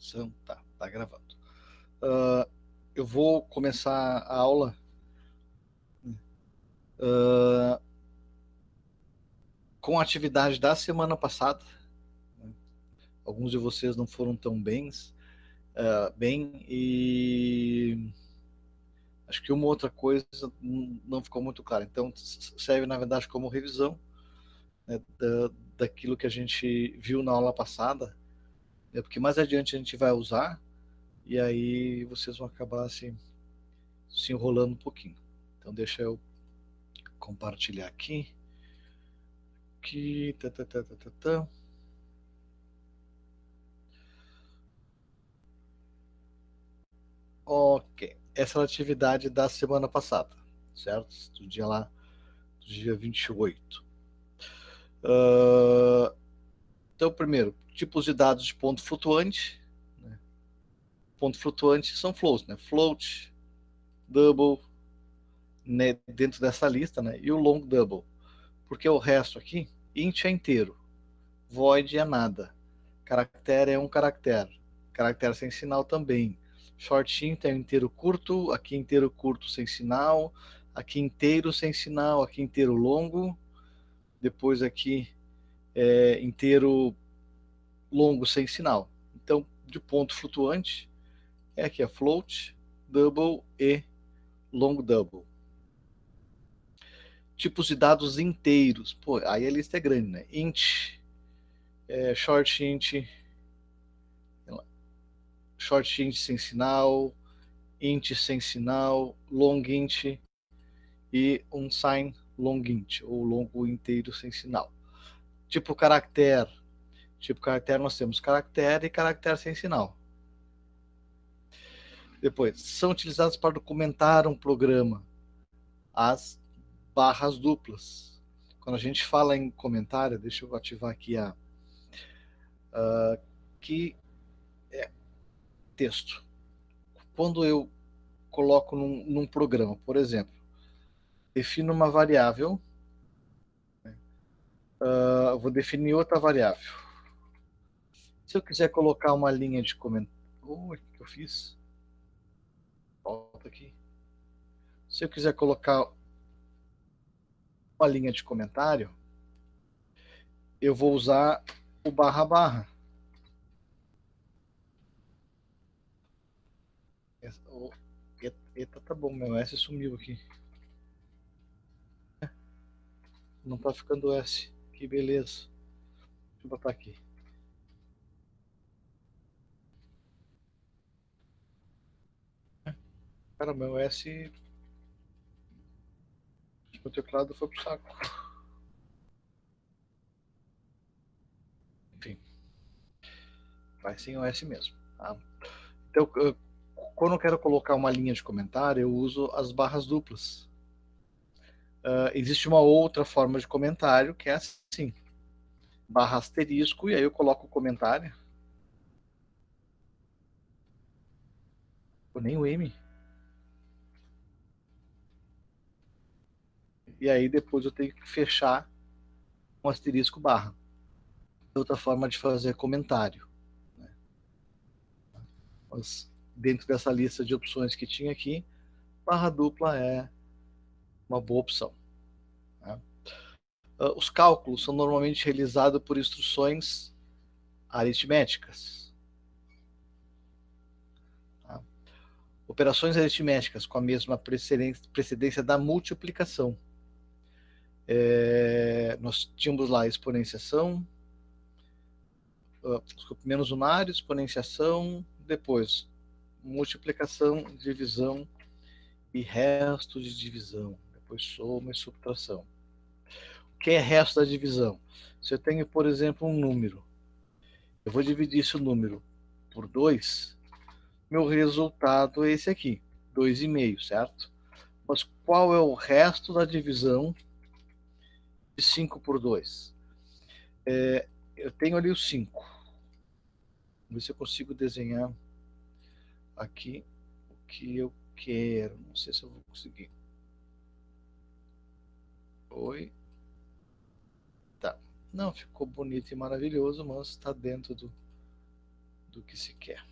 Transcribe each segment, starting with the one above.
Gravação, tá gravando. Eu vou começar a aula com a atividade da semana passada. Alguns de vocês não foram tão bem, e acho que uma outra coisa não ficou muito clara. Então, serve, na verdade, como revisão, né, daquilo que a gente viu na aula passada, né, porque mais adiante a gente vai usar, e aí vocês vão acabar se enrolando um pouquinho. Então, deixa eu compartilhar aqui. Ok, essa é a atividade da semana passada, certo? Do dia 28. Então, primeiro, tipos de dados de ponto flutuante. Né? Ponto flutuante são floats, né? Float, double, né? Dentro dessa lista, né? E o long double, porque o resto aqui, int é inteiro, void é nada, caractere é um caractere, caractere sem sinal também. Short int é inteiro curto, aqui inteiro curto sem sinal, aqui inteiro sem sinal, aqui inteiro longo, depois aqui inteiro longo sem sinal. Então, de ponto flutuante, aqui é float, double e long double. Tipos de dados inteiros. Pô, aí a lista é grande, né? Int, short int sem sinal, int sem sinal, long int e unsigned long int, ou longo inteiro sem sinal. Tipo caractere. Tipo caractere, nós temos caractere e caractere sem sinal. Depois, são utilizadas para documentar um programa as barras duplas. Quando a gente fala em comentário, deixa eu ativar aqui que é texto. Quando eu coloco num programa, por exemplo, defino uma variável, eu vou definir outra variável. Se eu quiser colocar uma linha de comentário, o que eu fiz? Volta aqui. Se eu quiser colocar uma linha de comentário, eu vou usar o barra barra. Eita, tá bom, meu S sumiu aqui. Não tá ficando S. Que beleza. Deixa eu botar aqui. Cara, meu S. O teclado foi pro saco. Enfim. Vai sem o S mesmo. Tá? Então, quando eu quero colocar uma linha de comentário, eu uso as barras duplas. Existe uma outra forma de comentário que é assim: barra asterisco, e aí eu coloco o comentário. Ou nem o M. E aí depois eu tenho que fechar um asterisco barra. Outra forma de fazer comentário. Né? Mas dentro dessa lista de opções que tinha aqui, barra dupla é uma boa opção. Né? Os cálculos são normalmente realizados por instruções aritméticas. Tá? Operações aritméticas com a mesma precedência da multiplicação. Nós tínhamos lá exponenciação, menos unário, exponenciação, depois multiplicação, divisão e resto de divisão, depois soma e subtração. O que é resto da divisão? Se eu tenho, por exemplo, um número, eu vou dividir esse número por 2, meu resultado é esse aqui, 2,5, certo? Mas qual é o resto da divisão de 5 por 2? Eu tenho ali o 5. Vamos ver se eu consigo desenhar aqui o que eu quero. Não sei se eu vou conseguir. Oi. Tá. Não, ficou bonito e maravilhoso, mas está dentro do que se quer.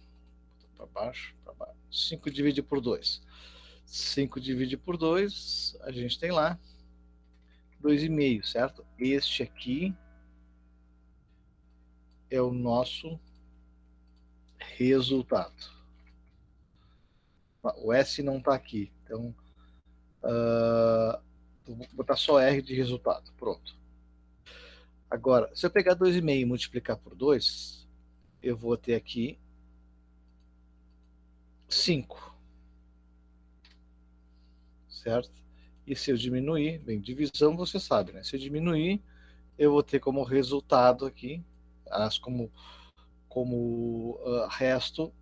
para baixo, para baixo. 5 divide por 2. 5 divide por 2, a gente tem lá 2,5, certo? Este aqui é o nosso resultado. O S não está aqui, então vou botar só R de resultado. Pronto. Agora, se eu pegar 2,5 e multiplicar por 2, eu vou ter aqui 5. Certo? E se eu diminuir, bem, divisão você sabe, né? Se eu diminuir, eu vou ter como resultado aqui, como resto,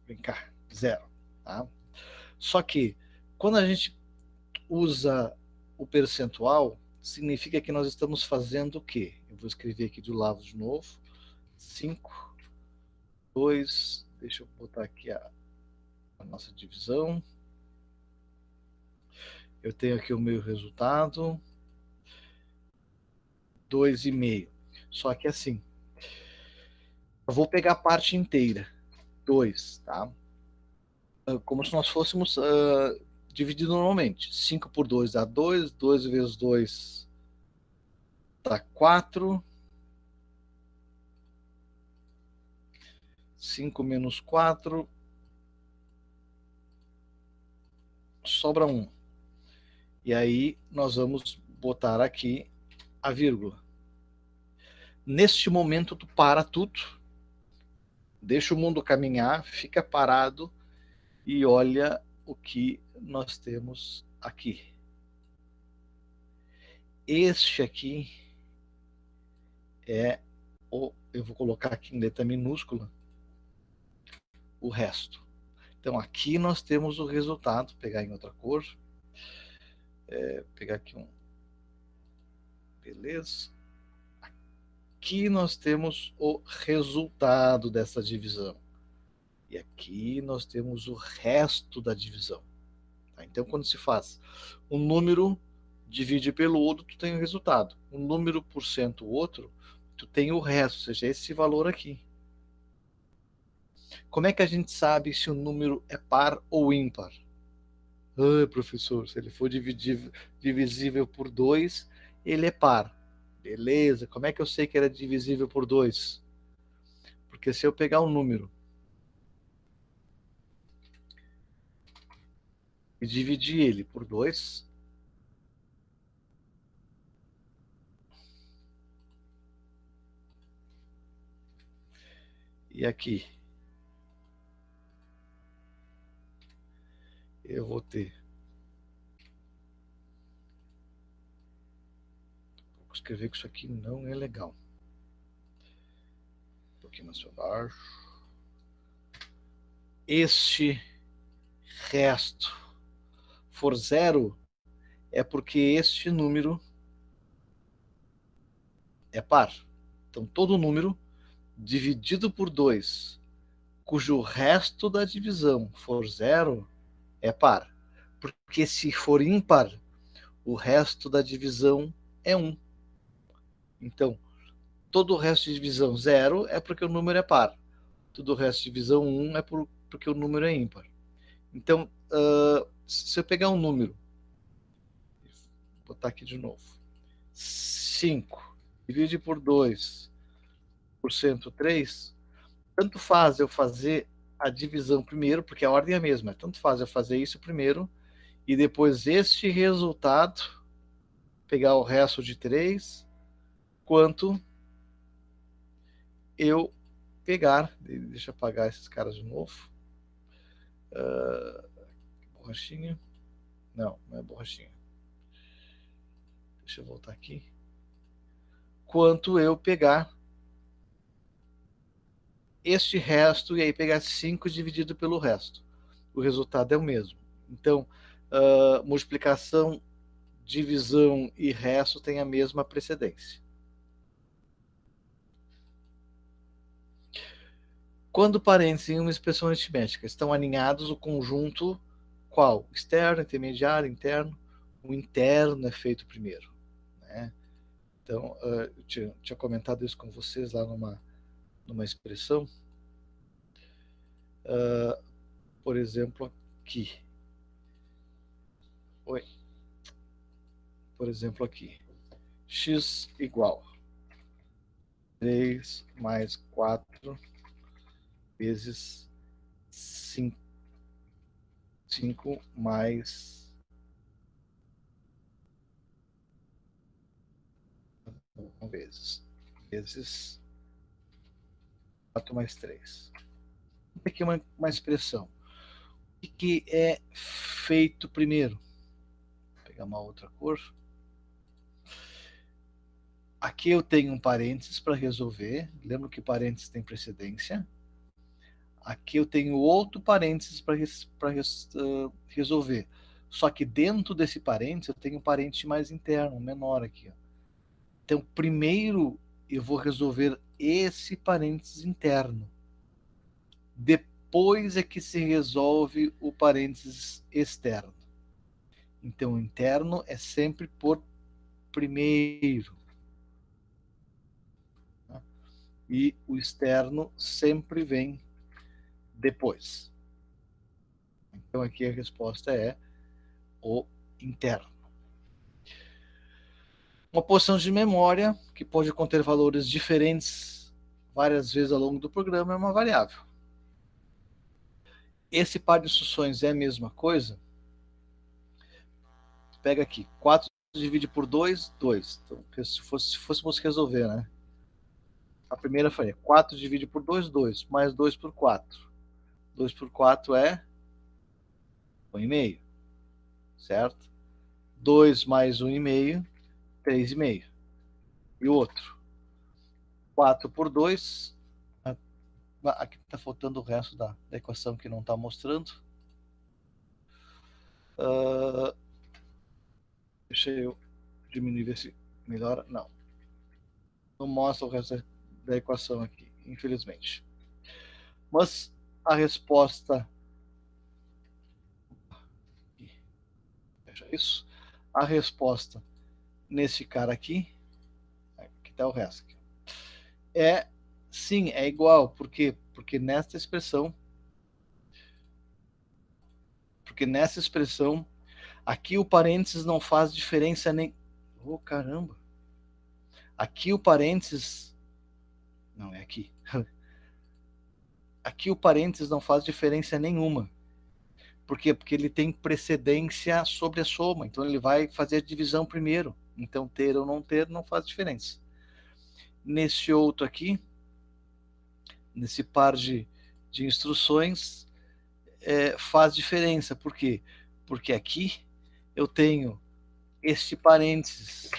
vem cá, 0. Tá? Só que, quando a gente usa o percentual, significa que nós estamos fazendo o quê? Eu vou escrever aqui do lado de novo. 5, 2, deixa eu botar aqui a nossa divisão. Eu tenho aqui o meu resultado, 2,5. Só que assim, eu vou pegar a parte inteira, 2, tá? Como se nós fôssemos dividir normalmente. 5 por 2 dá 2, 2 vezes 2 dá 4. 5 menos 4, sobra 1. E aí nós vamos botar aqui a vírgula. Neste momento tu para tudo, deixa o mundo caminhar, fica parado e olha o que nós temos aqui. Este aqui é eu vou colocar aqui em letra minúscula, o resto. Então aqui nós temos o resultado, vou pegar em outra cor, pegar aqui beleza. Aqui nós temos o resultado dessa divisão. E aqui nós temos o resto da divisão. Tá? Então, quando se faz um número divide pelo outro, tu tem o resultado. Um número por cento outro, tu tem o resto, ou seja, esse valor aqui. Como é que a gente sabe se o número é par ou ímpar? Professor, se ele for divisível por 2, ele é par. Beleza, como é que eu sei que ele é divisível por 2? Porque se eu pegar um número e dividir ele por 2, e aqui eu vou ter, vou escrever que isso aqui não é legal. Um pouquinho mais para baixo. Este resto for 0, é porque este número é par. Então, todo número dividido por 2, cujo resto da divisão for 0, é par. Porque se for ímpar, o resto da divisão é 1. Então, todo o resto de divisão 0 é porque o número é par. Todo o resto de divisão 1 é porque o número é ímpar. Então, se eu pegar um número, vou botar aqui de novo, 5, divide por 2, por cento 3, tanto faz eu fazer a divisão primeiro, porque a ordem é a mesma, tanto faz eu fazer isso primeiro, e depois este resultado, pegar o resto de 3, quanto eu pegar, deixa eu apagar esses caras de novo, borrachinha, não é borrachinha, deixa eu voltar aqui, quanto eu pegar este resto e aí pegar 5 dividido pelo resto. O resultado é o mesmo. Então, multiplicação, divisão e resto têm a mesma precedência. Quando parênteses em uma expressão aritmética estão alinhados, o conjunto qual? Externo, intermediário, interno. O interno é feito primeiro. Né? Então, eu tinha comentado isso com vocês lá numa expressão, por exemplo, aqui. Oi. Por exemplo, aqui. X igual 3 mais 4 vezes 5 mais vezes 4 mais 3. Aqui uma expressão. O que é feito primeiro? Vou pegar uma outra cor. Aqui eu tenho um parênteses para resolver. Lembra que parênteses tem precedência. Aqui eu tenho outro parênteses para resolver. Só que dentro desse parênteses eu tenho um parênteses mais interno, menor aqui. Ó. Então, primeiro eu vou resolver esse parênteses interno. Depois é que se resolve o parênteses externo. Então, o interno é sempre por primeiro. Tá? E o externo sempre vem depois. Então, aqui a resposta é o interno. Uma posição de memória, que pode conter valores diferentes várias vezes ao longo do programa, é uma variável. Esse par de instruções é a mesma coisa? Pega aqui, 4 divide por 2, 2. Então, se fôssemos resolver, né? A primeira faria 4 divide por 2, 2. Mais 2 por 4. 2 por 4 é 1,5. Certo? 2 mais 1,5, 3,5. E o outro? 4 por 2. Aqui está faltando o resto da equação que não está mostrando. Deixa eu diminuir, ver se melhora. Não. Não mostra o resto da equação aqui, infelizmente. Mas a resposta. Veja isso. A resposta nesse cara aqui. Aqui está o resto. Aqui, é sim, é igual. Por quê? Porque nessa expressão. Aqui o parênteses não faz diferença nem. Oh, caramba! Aqui o parênteses. Não, é aqui. Aqui o parênteses não faz diferença nenhuma. Por quê? Porque ele tem precedência sobre a soma. Então ele vai fazer a divisão primeiro. Então ter ou não ter não faz diferença. Nesse outro aqui, nesse par de instruções, faz diferença. Por quê? Porque aqui eu tenho este parênteses.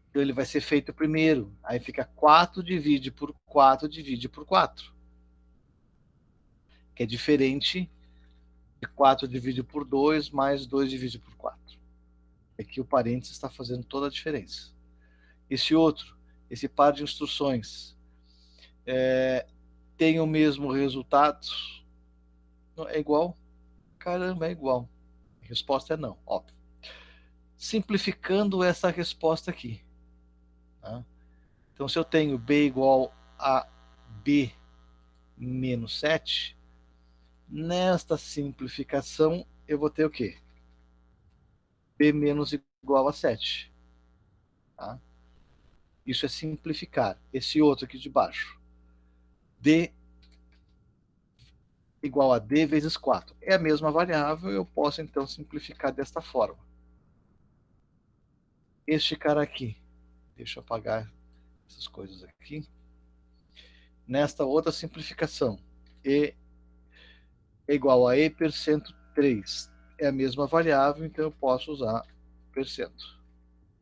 Então ele vai ser feito primeiro. Aí fica 4 divide por 4 divide por 4. Que é diferente de 4 divide por 2 mais 2 divide por 4. Aqui o parênteses está fazendo toda a diferença. Esse outro, esse par de instruções, tem o mesmo resultado? É igual? Caramba, é igual. A resposta é não, óbvio. Simplificando essa resposta aqui. Tá? Então, se eu tenho B igual a B menos 7, nesta simplificação, eu vou ter o quê? B menos igual a 7. Tá? Isso é simplificar. Esse outro aqui de baixo. D igual a D vezes 4. É a mesma variável, eu posso então simplificar desta forma. Este cara aqui, deixa eu apagar essas coisas aqui. Nesta outra simplificação, E é igual a E%3. É a mesma variável, então eu posso usar percento.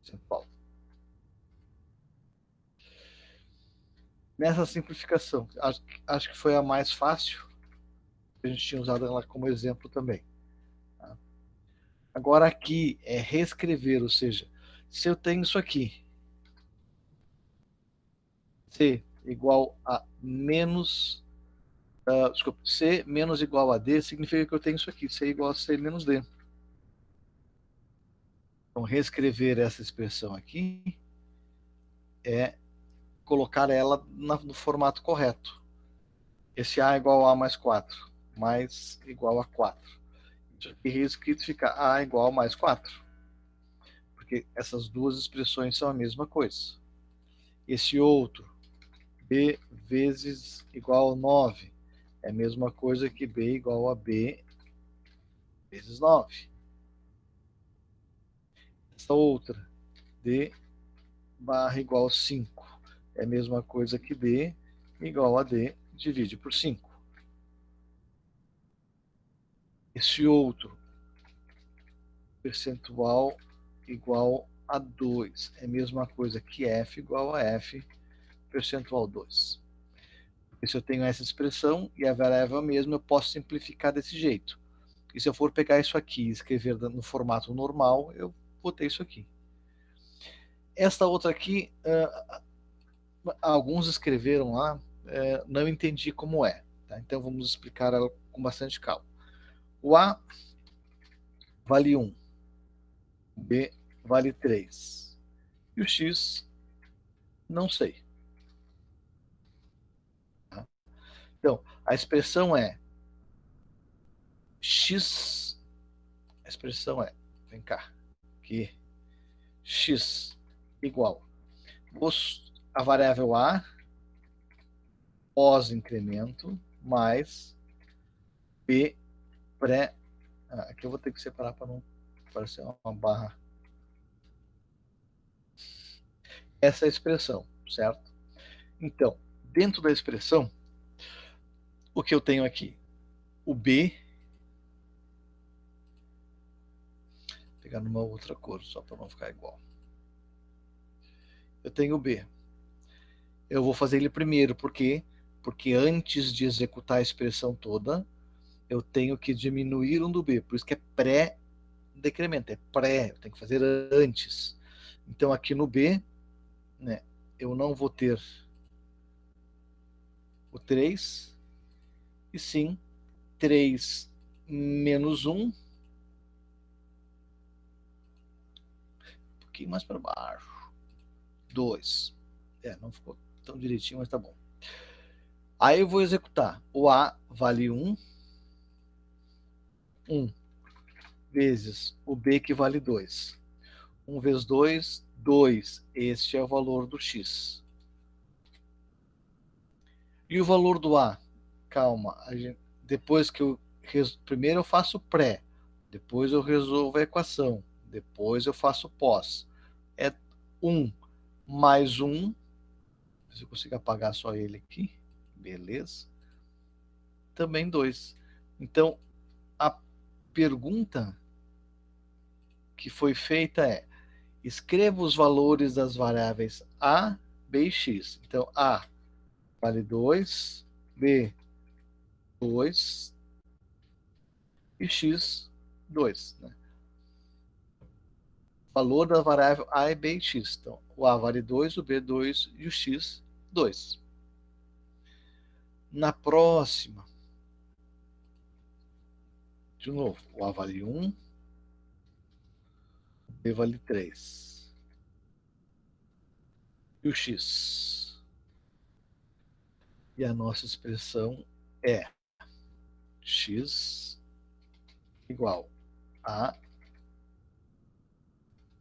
Percentual. Nessa simplificação, acho que foi a mais fácil. A gente tinha usado ela como exemplo também. Tá? Agora aqui é reescrever, ou seja, se eu tenho isso aqui, C igual a menos... desculpa, C menos igual a D significa que eu tenho isso aqui, C igual a C menos D. Então, reescrever essa expressão aqui é colocar ela no formato correto. Esse A igual a A mais 4, mais igual a 4. Isso aqui reescrito fica A igual a mais 4. Porque essas duas expressões são a mesma coisa. Esse outro, B vezes igual a 9, é a mesma coisa que B igual a B vezes 9. Essa outra, D barra igual a 5, é a mesma coisa que D igual a D divide por 5. Esse outro, percentual igual a 2, é a mesma coisa que F igual a F percentual 2. Porque se eu tenho essa expressão e a variável é a mesma, eu posso simplificar desse jeito. E se eu for pegar isso aqui e escrever no formato normal, eu vou ter isso aqui. Esta outra aqui, alguns escreveram lá, não entendi como é. Tá? Então vamos explicar ela com bastante calma. O A vale 1, o B vale 3. E o X, não sei. Tá? Então, a expressão é X, a expressão é, vem cá, aqui, X igual a variável A pós-incremento mais B pré. Aqui eu vou ter que separar para não parecer uma barra. Essa é a expressão, certo? Então, dentro da expressão, o que eu tenho aqui? O B. Vou pegar numa outra cor, só para não ficar igual. Eu tenho o B. Eu vou fazer ele primeiro, por quê? Porque antes de executar a expressão toda, eu tenho que diminuir um do B. Por isso que é pré-decremento, é pré, eu tenho que fazer antes. Então, aqui no B, né, eu não vou ter o 3, e sim 3 menos 1, um pouquinho mais para baixo, 2. Não ficou tão direitinho, mas tá bom. Aí eu vou executar. O A vale 1, 1 vezes o B que vale 2. 1 vezes 2, 2. Este é o valor do X. E o valor do A? Calma, depois que eu primeiro eu faço pré, depois eu resolvo a equação, depois eu faço pós. É 1 mais 1, se eu consigo apagar só ele aqui, beleza. Também 2. Então, a pergunta que foi feita é: escreva os valores das variáveis A, B e X. Então, A vale 2, B 2 e X 2. Né? Valor da variável A, B e X. Então, o A vale 2, o B 2 e o X 2. Na próxima, de novo, o A vale 1, o B vale 3. E o X. E a nossa expressão é X igual a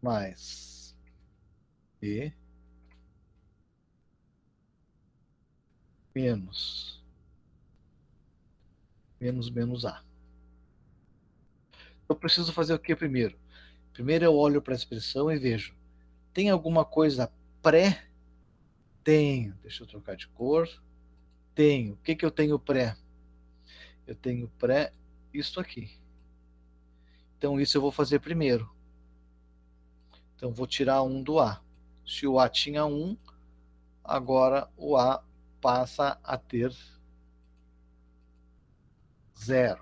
mais B menos A. Eu preciso fazer o que primeiro? Primeiro eu olho para a expressão e vejo, tem alguma coisa pré? Tenho. Deixa eu trocar de cor. Tenho. O que eu tenho pré? Eu tenho pré isso aqui. Então isso eu vou fazer primeiro. Então vou tirar 1 do A. Se o A tinha 1, agora o A passa a ter 0.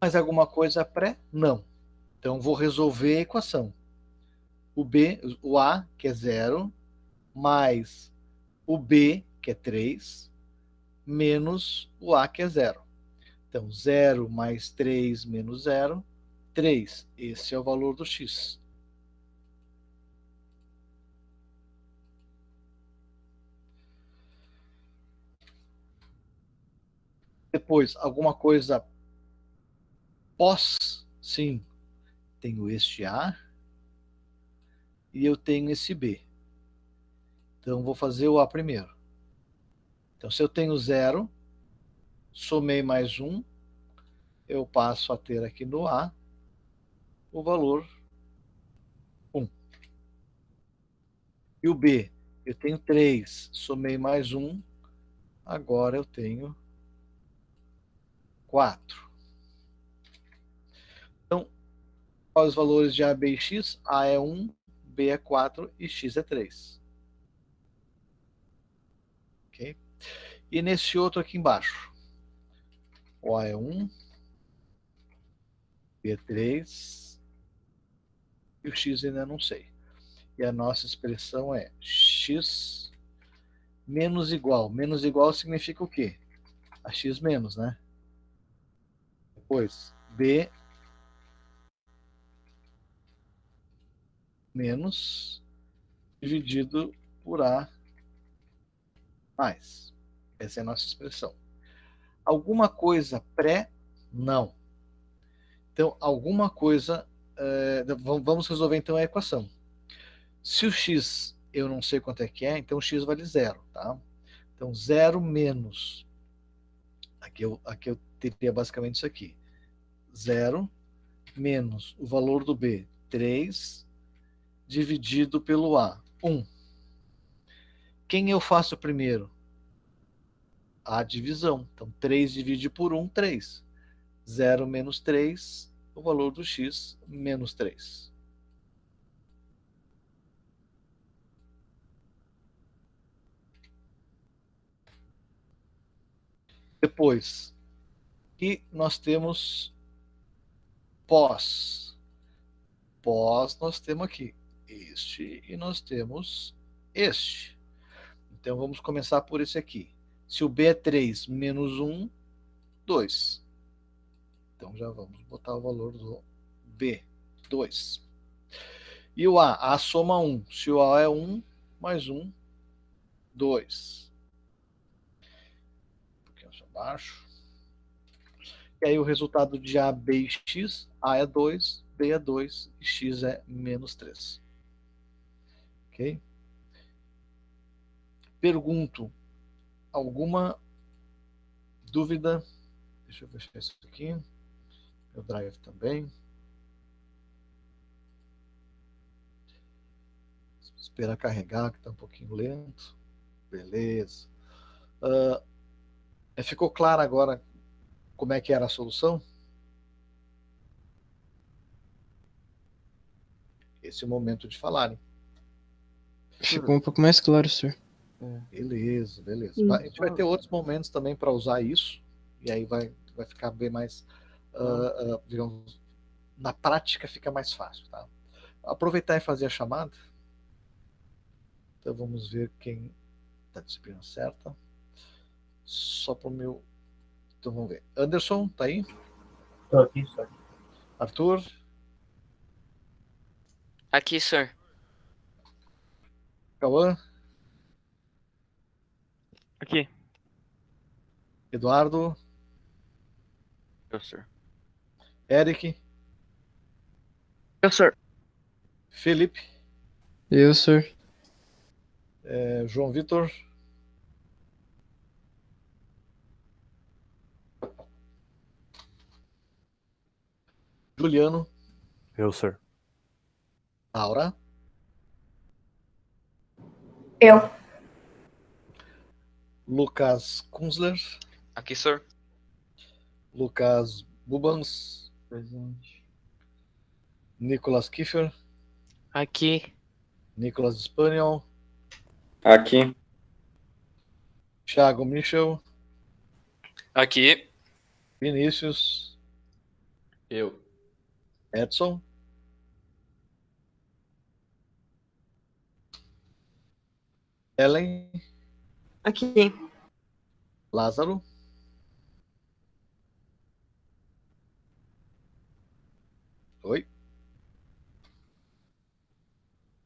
Mas alguma coisa pré? Não. Então vou resolver a equação. O A, que é 0, mais o B, que é 3, menos o A, que é 0. Então, 0 mais 3 menos 0, 3. Esse é o valor do X. Depois, alguma coisa pós, sim, tenho este A e eu tenho esse B. Então, vou fazer o A primeiro. Então, se eu tenho 0, somei mais 1, eu passo a ter aqui no A o valor 1. E o B, eu tenho 3, somei mais 1, agora eu tenho 4. Então, quais os valores de A, B e X? A é 1, B é 4 e X é 3. Ok? E nesse outro aqui embaixo, o A é 1, B é 3 e o X ainda não sei. E a nossa expressão é X menos igual. Menos igual significa o quê? A X menos, né? Depois, B menos dividido por A mais. Essa é a nossa expressão. Alguma coisa pré? Não. Então, alguma coisa. Vamos resolver então a equação. Se o x eu não sei quanto é que é, então o x vale zero. Tá? Então, 0 menos. Aqui eu teria basicamente isso aqui. 0 menos o valor do B, 3, dividido pelo A, 1. Quem eu faço primeiro? A divisão. Então, 3 divide por 1, 3. 0 menos 3, o valor do x, menos 3. Depois, e nós temos pós. Pós nós temos aqui este e nós temos este. Então vamos começar por esse aqui. Se o B é 3 menos 1, 2. Então já vamos botar o valor do B, 2. E o A soma 1. Se o A é 1, mais 1, 2. Um pouquinho mais abaixo. E aí o resultado de A, B e X, A é 2, B é 2 e X é menos 3. Ok? Pergunto, alguma dúvida? Deixa eu fechar isso aqui. Meu drive também. Esperar carregar, que está um pouquinho lento. Beleza. Ficou claro agora como é que era a solução? Esse é o momento de falarem. Ficou um pouco mais claro, senhor. Beleza, beleza. A gente vai ter outros momentos também para usar isso, e aí vai ficar bem mais, digamos, na prática fica mais fácil, tá? Aproveitar e fazer a chamada. Então vamos ver quem está disciplina certa. Só para o meu. Então vamos ver. Anderson, tá aí? Estou aqui, senhor. Arthur? Aqui, senhor. Cauã? Aqui. Eduardo? Eu, senhor. Eric? Eu, senhor. Felipe? Eu, senhor. João Vitor? Juliano? Eu, senhor. Laura? Eu. Lucas Kunzler? Aqui, senhor. Lucas Bubans? Presente. Nicolas Kiefer? Aqui. Nicolas Spaniel? Aqui. Thiago Michel? Aqui. Vinícius? Eu. Edson? Ellen? Aqui. Lázaro? Oi?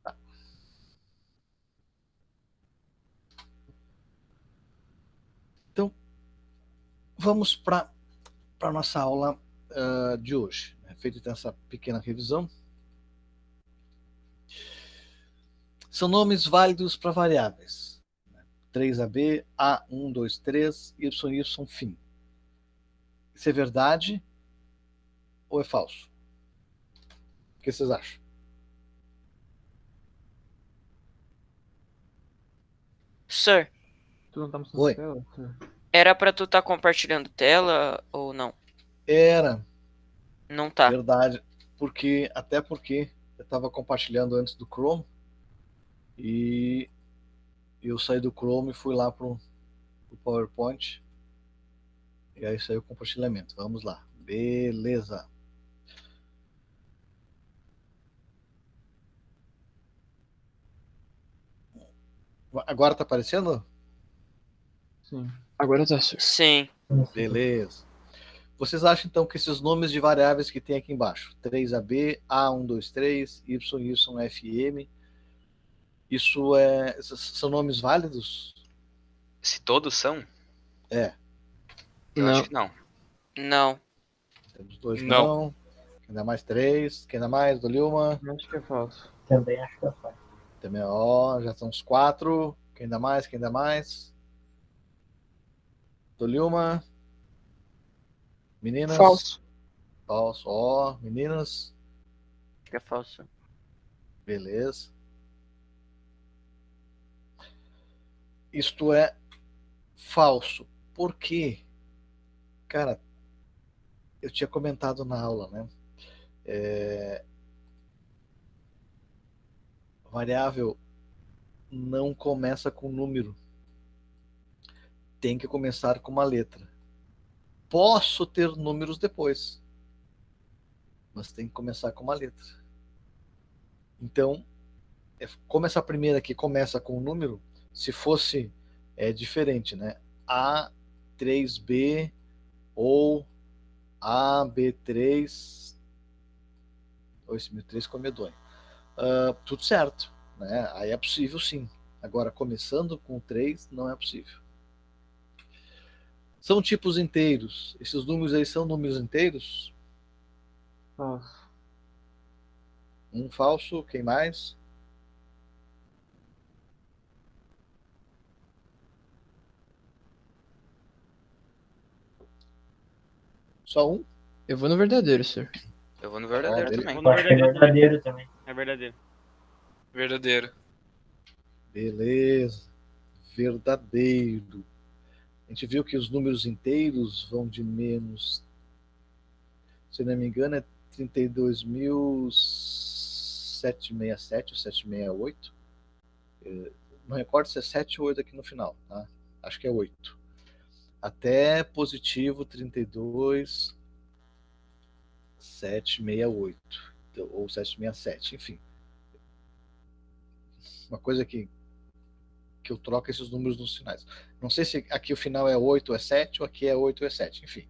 Tá. Então, vamos para a nossa aula de hoje. Feita então essa pequena revisão. São nomes válidos para variáveis. 3AB, A1, 2, 3, YY, fim. Isso é verdade ou é falso? O que vocês acham? Sir, Tu não tá mostrando Oi. a tela? Sir? era pra tu tá compartilhando tela ou não? Era Não tá. verdade, até porque eu estava compartilhando antes do Chrome e eu saí do Chrome e fui lá pro PowerPoint e aí saiu o compartilhamento. Vamos lá. Beleza. Agora tá aparecendo? Sim. Agora tá, Sir. Sim. Beleza. Vocês acham então que esses nomes de variáveis que tem aqui embaixo, 3AB, A123, YYFM, são nomes válidos? Se todos são? É. Eu Não. acho que não. Não. Temos 2 Não. não. Quem dá mais 3? Quem dá mais? Do Lilma? Eu acho que é falso. Também acho que é falso. Também, ó, já são os 4. Quem dá mais? Quem dá mais? Do Lilma? Meninas? Falso. Falso, ó. Meninas? Acho que é falso. Beleza. Isto é falso. Por quê? Cara, eu tinha comentado na aula, né? Variável não começa com número. Tem que começar com uma letra. Posso ter números depois, mas tem que começar com uma letra. Então, como essa primeira aqui começa com um número, se fosse diferente, né? A3B ou AB3, ou esse 1003 ficou medonho. Tudo certo, né? Aí é possível sim. Agora, começando com 3, não é possível. São tipos inteiros. Esses números aí são números inteiros? Falso. Um falso, quem mais? Só um? Eu vou no verdadeiro, Sir. Eu vou no verdadeiro Ó, também. Eu acho que é verdadeiro também. É verdadeiro. Verdadeiro. Beleza. Verdadeiro. A gente viu que os números inteiros vão de menos, se não me engano, é 32.767 ou 768. Não recordo se é 7 ou 8 aqui no final, tá? Acho que é 8. Até positivo 32.768 ou 767, enfim. Uma coisa que eu troco esses números nos finais. Não sei se aqui o final é 8 ou é 7, ou aqui é 8 ou é 7, enfim.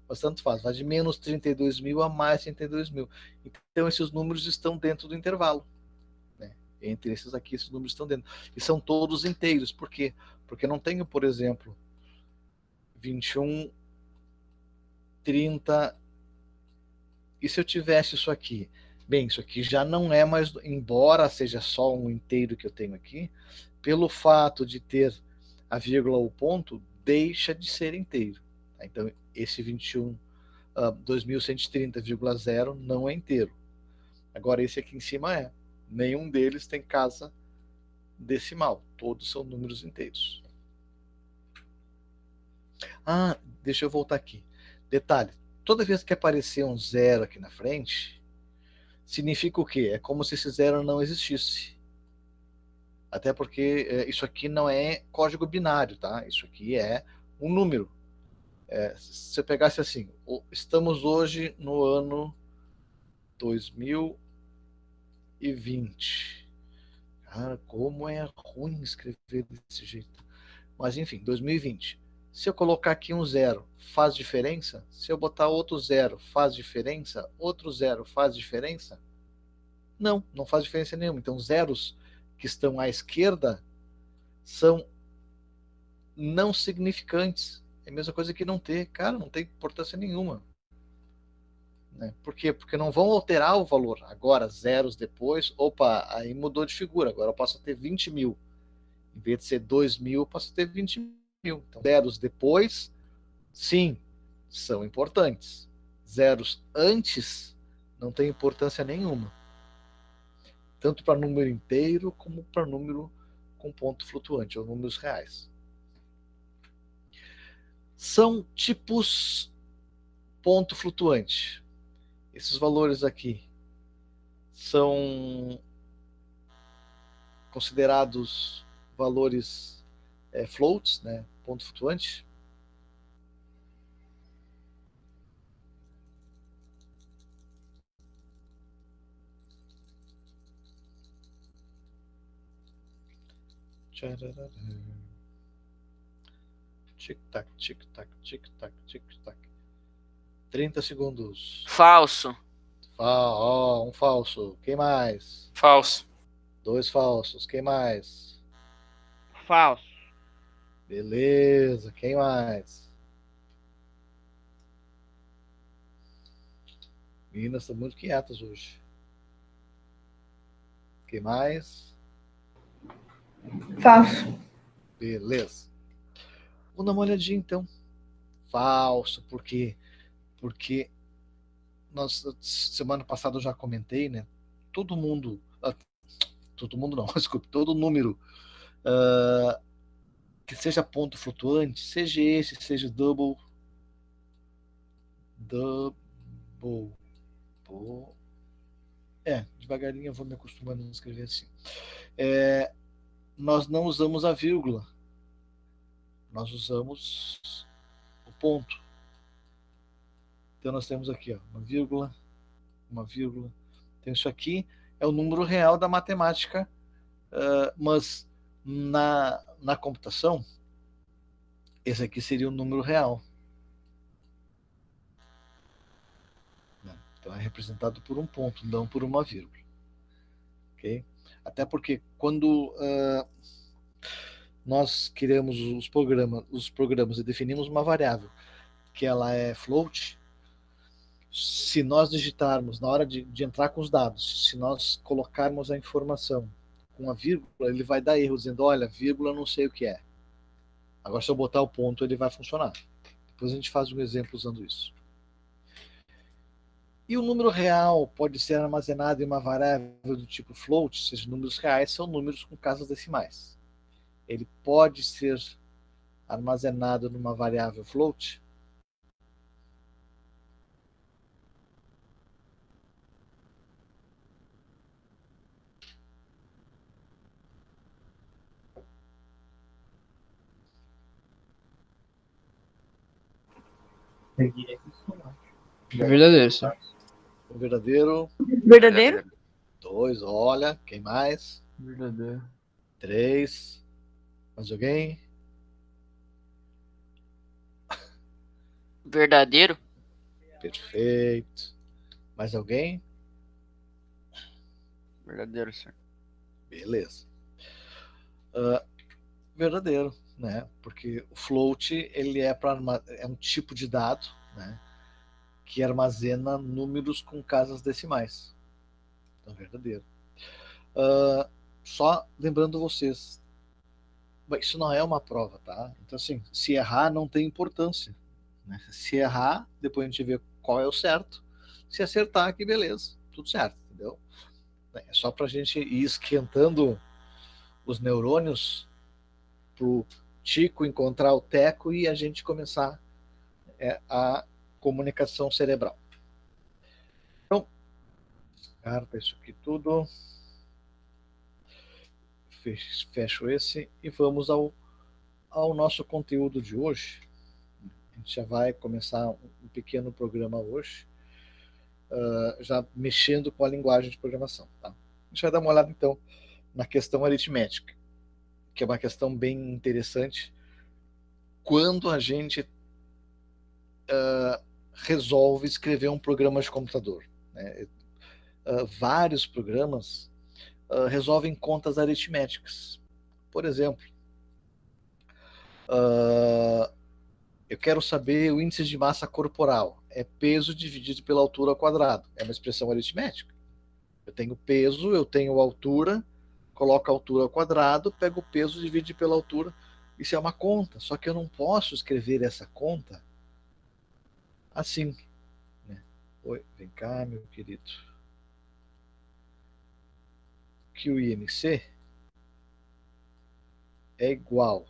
Mas tanto faz, vai de menos 32.000 a mais 32.000. Então esses números estão dentro do intervalo. Né? Entre esses aqui, esses números estão dentro. E são todos inteiros. Por quê? Porque eu não tenho, por exemplo, 21, 30. E se eu tivesse isso aqui? Bem, isso aqui já não é mais, embora seja só um inteiro que eu tenho aqui, pelo fato de ter a vírgula ou ponto, deixa de ser inteiro. Então, esse 2130,0 não é inteiro. Agora, esse aqui em cima é. Nenhum deles tem casa decimal. Todos são números inteiros. Deixa eu voltar aqui. Detalhe, toda vez que aparecer um zero aqui na frente, significa o quê? É como se esse zero não existisse. Até porque isso aqui não é código binário, tá? Isso aqui é um número. Se eu pegasse assim, estamos hoje no ano 2020. Cara, como é ruim escrever desse jeito. Mas enfim, 2020. Se eu colocar aqui um zero, faz diferença? Se eu botar outro zero, faz diferença? Outro zero faz diferença? Não, não faz diferença nenhuma. Então, zeros que estão à esquerda são não significantes. É a mesma coisa que não ter. Cara, não tem importância nenhuma. Né? Por quê? Porque não vão alterar o valor. Agora, zeros depois, opa, aí mudou de figura. Agora eu passo a ter 20 mil. Em vez de ser 2 mil, eu passo a ter 20 mil. Então, zeros depois, sim, são importantes. Zeros antes, não tem importância nenhuma. Tanto para número inteiro, como para número com ponto flutuante, ou números reais. São tipos ponto flutuante. Esses valores aqui são considerados valores floats, né? Ponto flutuante. Tic-tac, tic-tac, tic-tac, tic-tac. 30 segundos. Falso. Um falso. Quem mais? Falso. 2 falsos. Quem mais? Falso. Beleza. Quem mais? Meninas estão muito quietas hoje. Quem mais? Falso. Beleza. Vamos dar uma olhadinha então. Falso. Por quê? Porque semana passada eu já comentei, né? Todo mundo não, desculpe, todo número que seja ponto flutuante, seja esse, seja double, devagarinho eu vou me acostumando a escrever assim. Nós não usamos a vírgula, nós usamos o ponto. Então nós temos aqui, ó, uma vírgula. Então isso aqui é o número real da matemática, mas na computação, esse aqui seria o número real. Então é representado por um ponto, não por uma vírgula. Okay? Até porque quando nós criamos os programas e definimos uma variável que ela é float, se nós digitarmos, na hora de entrar com os dados, se nós colocarmos a informação com a vírgula, ele vai dar erro, dizendo, olha, vírgula não sei o que é. Agora, se eu botar o ponto, ele vai funcionar. Depois a gente faz um exemplo usando isso. E o número real pode ser armazenado em uma variável do tipo float, ou seja, números reais são números com casas decimais. Ele pode ser armazenado numa variável float. Eu diria que sim, ó. Verdadeiro, senhor. O verdadeiro. Verdadeiro? 2, olha. Quem mais? Verdadeiro. 3. Mais alguém? Verdadeiro. Perfeito. Mais alguém? Verdadeiro, senhor. Beleza. Verdadeiro, né? Porque o float ele é um tipo de dado, né? Que armazena números com casas decimais. Então, verdadeiro. Só lembrando vocês, isso não é uma prova, tá? Então, assim, se errar não tem importância, né? Se errar, depois a gente vê qual é o certo. Se acertar, que beleza, tudo certo, entendeu? É só pra gente ir esquentando os neurônios pro Tico encontrar o Teco e a gente começar a comunicação cerebral. Então, carta isso aqui tudo. Fecho esse e vamos ao nosso conteúdo de hoje. A gente já vai começar um pequeno programa hoje, já mexendo com a linguagem de programação. Tá? A gente vai dar uma olhada, então, na questão aritmética, que é uma questão bem interessante quando a gente resolve escrever um programa de computador. Né? Vários programas resolvem contas aritméticas. Por exemplo, Eu quero saber o índice de massa corporal. É peso dividido pela altura ao quadrado. É uma expressão aritmética. Eu tenho peso, eu tenho altura, coloco a altura ao quadrado, pego o peso, divide pela altura. Isso é uma conta. Só que eu não posso escrever essa conta assim. Né? Oi, vem cá, meu querido. Que o IMC é igual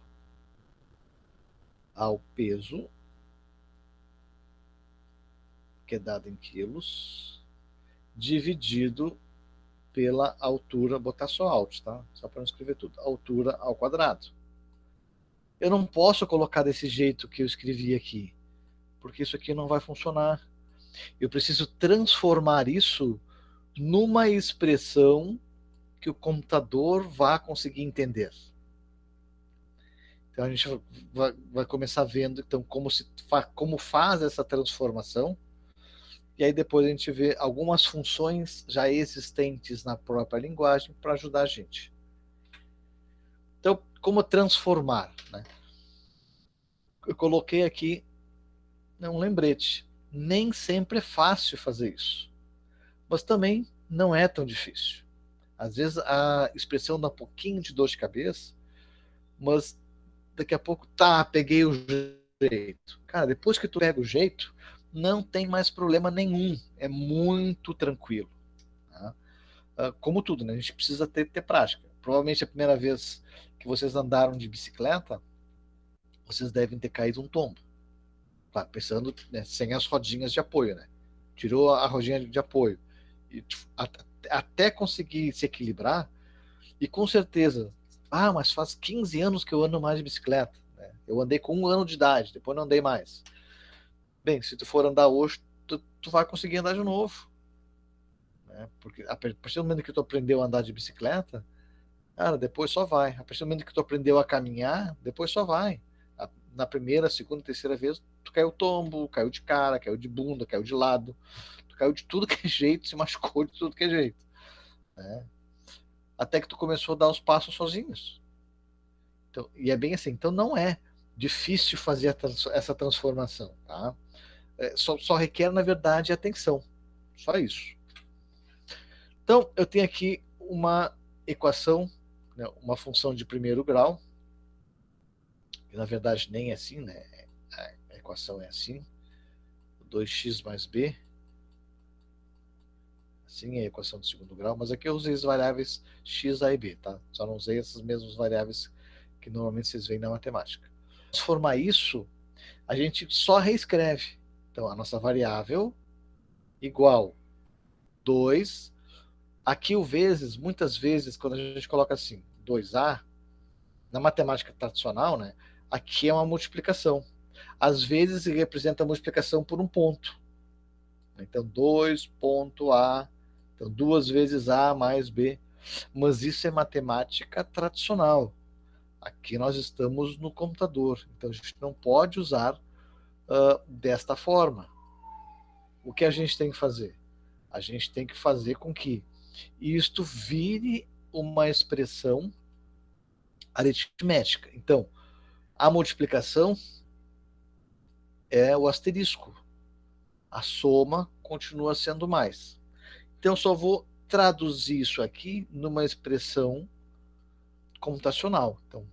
ao peso, que é dado em quilos, dividido pela altura, botar só alt, tá? Só para não escrever tudo. Altura ao quadrado. Eu não posso colocar desse jeito que eu escrevi aqui, porque isso aqui não vai funcionar. Eu preciso transformar isso numa expressão que o computador vá conseguir entender. Então a gente vai começar vendo então como faz essa transformação, e aí depois a gente vê algumas funções já existentes na própria linguagem para ajudar a gente. Então, como transformar? Né? Eu coloquei aqui um lembrete. Nem sempre é fácil fazer isso, mas também não é tão difícil. Às vezes a expressão dá um pouquinho de dor de cabeça, mas daqui a pouco, peguei o jeito. Cara, depois que tu pega o jeito, não tem mais problema nenhum. É muito tranquilo. Tá? Como tudo, né? A gente precisa ter prática. Provavelmente a primeira vez que vocês andaram de bicicleta, vocês devem ter caído um tombo. Claro, pensando, né, sem as rodinhas de apoio, né? Tirou a rodinha de apoio. E, até conseguir se equilibrar, e com certeza, mas faz 15 anos que eu ando mais de bicicleta. Né? Eu andei com 1 ano de idade, depois não andei mais. Bem, se tu for andar hoje, tu vai conseguir andar de novo. Né? Porque a partir do momento que tu aprendeu a andar de bicicleta, cara, depois só vai. A partir do momento que tu aprendeu a caminhar, depois só vai. Na primeira, segunda, terceira vez, tu caiu tombo, caiu de cara, caiu de bunda, caiu de lado, tu caiu de tudo que é jeito, se machucou de tudo que é jeito. Né? Até que tu começou a dar os passos sozinhos. Então, e é bem assim. Então não é difícil fazer essa transformação. Tá? Só requer, na verdade, atenção. Só isso. Então, eu tenho aqui uma equação, né, uma função de primeiro grau, que na verdade nem é assim, né? A equação é assim, 2x mais b, assim é a equação de segundo grau, mas aqui eu usei as variáveis x, a e b, tá? Só não usei essas mesmas variáveis que normalmente vocês veem na matemática. Para transformar isso, a gente só reescreve. Então, a nossa variável igual 2, aqui o vezes, muitas vezes, quando a gente coloca assim, 2a, na matemática tradicional, né, aqui é uma multiplicação. Às vezes se representa a multiplicação por um ponto. Então, 2.a, então 2 vezes a mais b. Mas isso é matemática tradicional. Aqui nós estamos no computador, então a gente não pode usar desta forma. O que a gente tem que fazer? A gente tem que fazer com que isto vire uma expressão aritmética. Então, a multiplicação é o asterisco. A soma continua sendo mais. Então, eu só vou traduzir isso aqui numa expressão computacional. Então,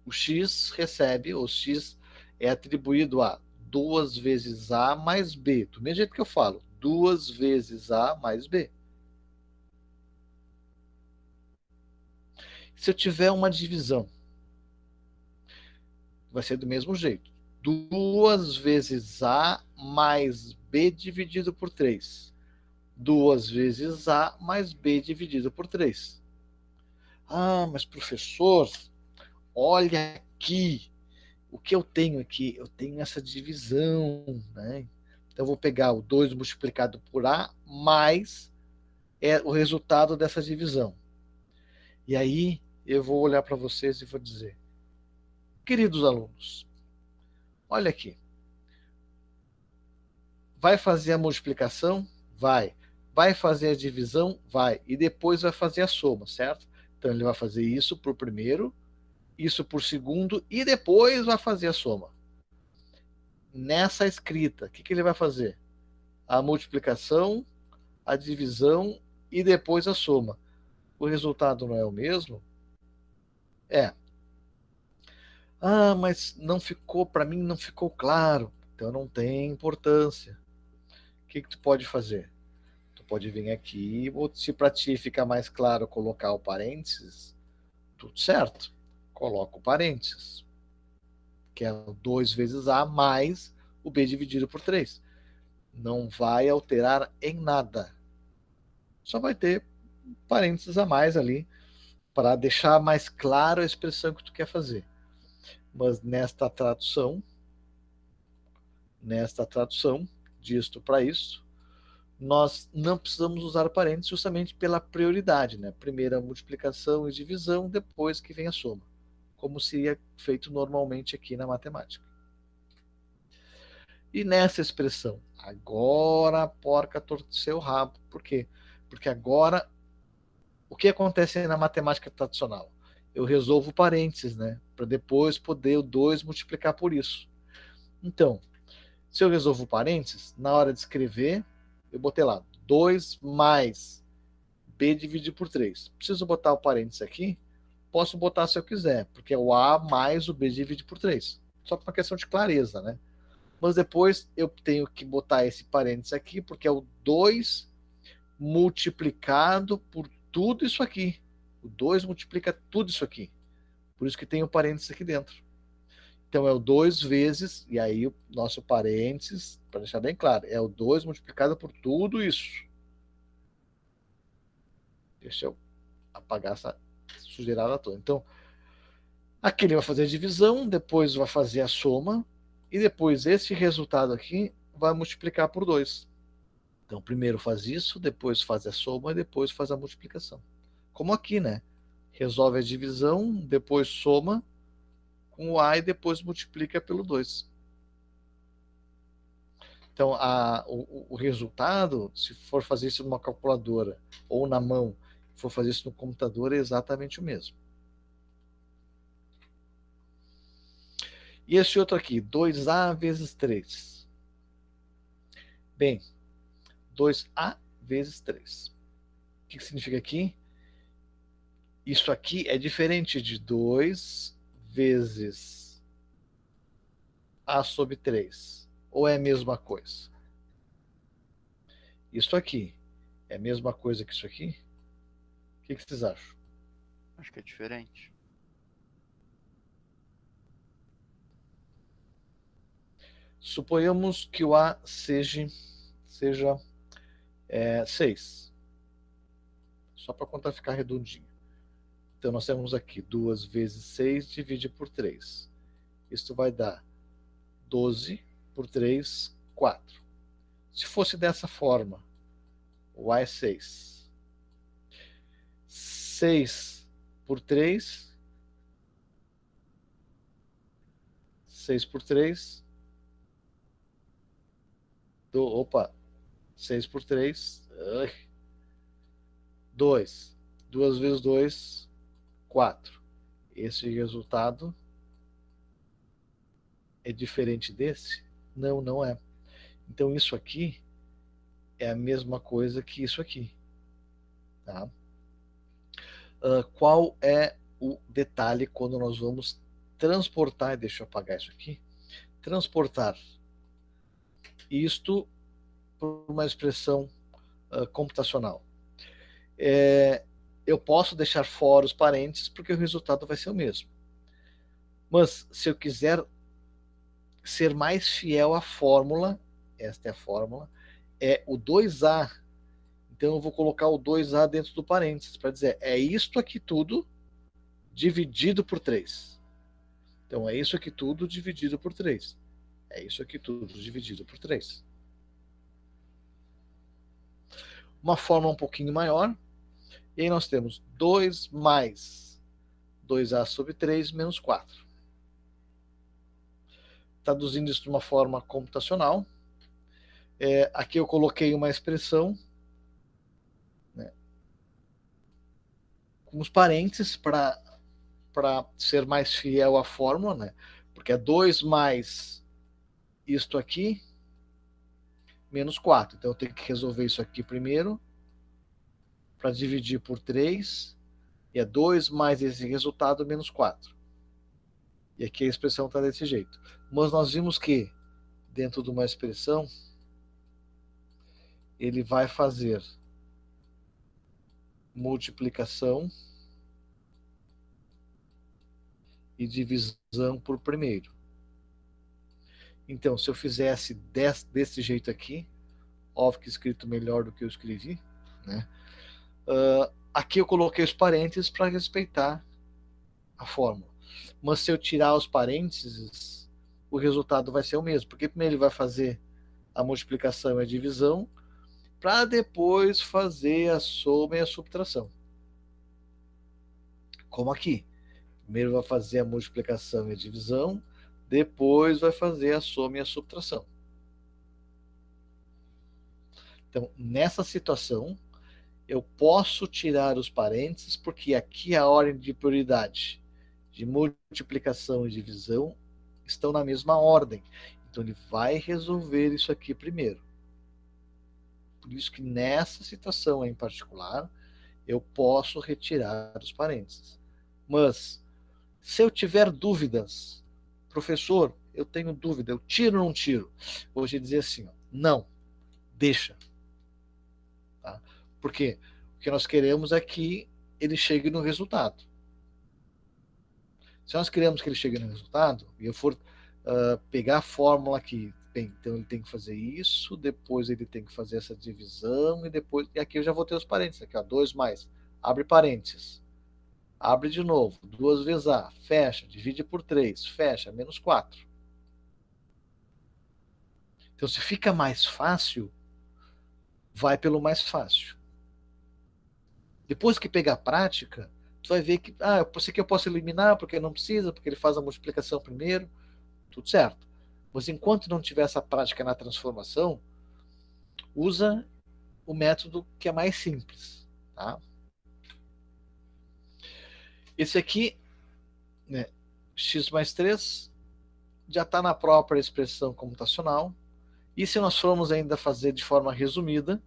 o x recebe, o x é atribuído a 2 vezes a mais b. Do mesmo jeito que eu falo, 2 vezes a mais b. Se eu tiver uma divisão, vai ser do mesmo jeito. 2 vezes a mais b dividido por 3. 2 vezes a mais b dividido por 3. Mas professor, olha aqui. O que eu tenho aqui? Eu tenho essa divisão. Né? Então, eu vou pegar o 2 multiplicado por a mais o resultado dessa divisão. E aí, eu vou olhar para vocês e vou dizer, queridos alunos, olha aqui. Vai fazer a multiplicação? Vai. Vai fazer a divisão? Vai. E depois vai fazer a soma, certo? Então, ele vai fazer isso por primeiro, isso por segundo, e depois vai fazer a soma. nessa escrita, o que ele vai fazer? A multiplicação, a divisão e depois a soma. O resultado não é o mesmo? É. Ah, mas não ficou, para mim não ficou claro. Então não tem importância. O que tu pode fazer? Tu pode vir aqui, ou se para ti fica mais claro colocar o parênteses, tudo certo. Coloca o parênteses, que é 2 vezes A mais o B dividido por 3. Não vai alterar em nada. Só vai ter parênteses a mais ali para deixar mais claro a expressão que tu quer fazer. Mas nesta tradução, disto para isso, nós não precisamos usar parênteses justamente pela prioridade, né? Primeiro a multiplicação e divisão, depois que vem a soma, como seria feito normalmente aqui na matemática. E nessa expressão, agora a porca torceu o rabo. Por quê? Porque agora, o que acontece na matemática tradicional? Eu resolvo parênteses, né? Para depois poder o 2 multiplicar por isso. Então, se eu resolvo parênteses, na hora de escrever, eu botei lá 2 mais B dividido por 3. Preciso botar o parênteses aqui? Posso botar se eu quiser, porque é o A mais o B dividido por 3. Só por uma questão de clareza, né? Mas depois eu tenho que botar esse parênteses aqui, porque é o 2 multiplicado por tudo isso aqui. O 2 multiplica tudo isso aqui. Por isso que tem o parênteses aqui dentro. Então é o 2 vezes, e aí o nosso parênteses, para deixar bem claro, é o 2 multiplicado por tudo isso. Deixa eu apagar essa sujeirada toda. Então, aqui ele vai fazer a divisão, depois vai fazer a soma, e depois esse resultado aqui vai multiplicar por 2. Então, primeiro faz isso, depois faz a soma e depois faz a multiplicação. Como aqui, né? Resolve a divisão, depois soma com o A e depois multiplica pelo 2. Então, o resultado, se for fazer isso numa calculadora ou na mão, for fazer isso no computador, é exatamente o mesmo. E esse outro aqui, 2A vezes 3. Bem, 2A vezes 3. O que significa aqui? Isso aqui é diferente de 2 vezes A sobre 3. Ou é a mesma coisa? Isso aqui é a mesma coisa que isso aqui? O que vocês acham? Acho que é diferente. Suponhamos que o A seja 6. Só para contar ficar redondinho. Então, nós temos aqui 2 vezes 6 divide por 3. Isso vai dar 12 por 3, 4. Se fosse dessa forma, o A é 6. 6 por 3. 6 por 3. Opa! 6 por 3. 2. 2 vezes 2, 4. Esse resultado é diferente desse? Não, não é. Então isso aqui é a mesma coisa que isso aqui. Tá? Qual é o detalhe quando nós vamos transportar, deixa eu apagar isso aqui, transportar isto por uma expressão computacional? Eu posso deixar fora os parênteses porque o resultado vai ser o mesmo. Mas se eu quiser ser mais fiel à fórmula, esta é a fórmula, é o 2A. Então eu vou colocar o 2A dentro do parênteses para dizer, é isto aqui tudo dividido por 3. Então é isso aqui tudo dividido por 3. É isso aqui tudo dividido por 3. Uma fórmula um pouquinho maior, e aí nós temos 2 mais 2A sobre 3 menos 4. Traduzindo isso de uma forma computacional, aqui eu coloquei uma expressão, né, com os parênteses para ser mais fiel à fórmula, né, porque é 2 mais isto aqui menos 4. Então eu tenho que resolver isso aqui primeiro para dividir por 3, e é 2 mais esse resultado menos 4. E aqui a expressão está desse jeito. Mas nós vimos que dentro de uma expressão ele vai fazer multiplicação e divisão por primeiro. Então, se eu fizesse desse jeito aqui, óbvio que escrito melhor do que eu escrevi, né? Aqui eu coloquei os parênteses para respeitar a fórmula. Mas se eu tirar os parênteses, o resultado vai ser o mesmo, porque primeiro ele vai fazer a multiplicação e a divisão, para depois fazer a soma e a subtração. Como aqui. Primeiro vai fazer a multiplicação e a divisão, depois vai fazer a soma e a subtração. Então, nessa situação, eu posso tirar os parênteses, porque aqui a ordem de prioridade de multiplicação e divisão estão na mesma ordem. Então, ele vai resolver isso aqui primeiro. Por isso que nessa situação em particular, eu posso retirar os parênteses. Mas, se eu tiver dúvidas, professor, eu tenho dúvida, eu tiro ou não tiro? Vou te dizer assim, ó, não, deixa. Tá? Por quê? O que nós queremos é que ele chegue no resultado. Se nós queremos que ele chegue no resultado, e eu for pegar a fórmula aqui, bem, então ele tem que fazer isso, depois ele tem que fazer essa divisão, e aqui eu já vou ter os parênteses, aqui ó, 2 mais, abre parênteses. Abre de novo, 2 vezes A, fecha, divide por 3, fecha, menos 4. Então, se fica mais fácil, vai pelo mais fácil. Depois que pegar a prática, tu vai ver que, isso aqui eu posso eliminar, porque não precisa, porque ele faz a multiplicação primeiro, tudo certo. Mas enquanto não tiver essa prática na transformação, usa o método que é mais simples, tá? Esse aqui, né, x mais 3, já está na própria expressão computacional. E se nós formos ainda fazer de forma resumida,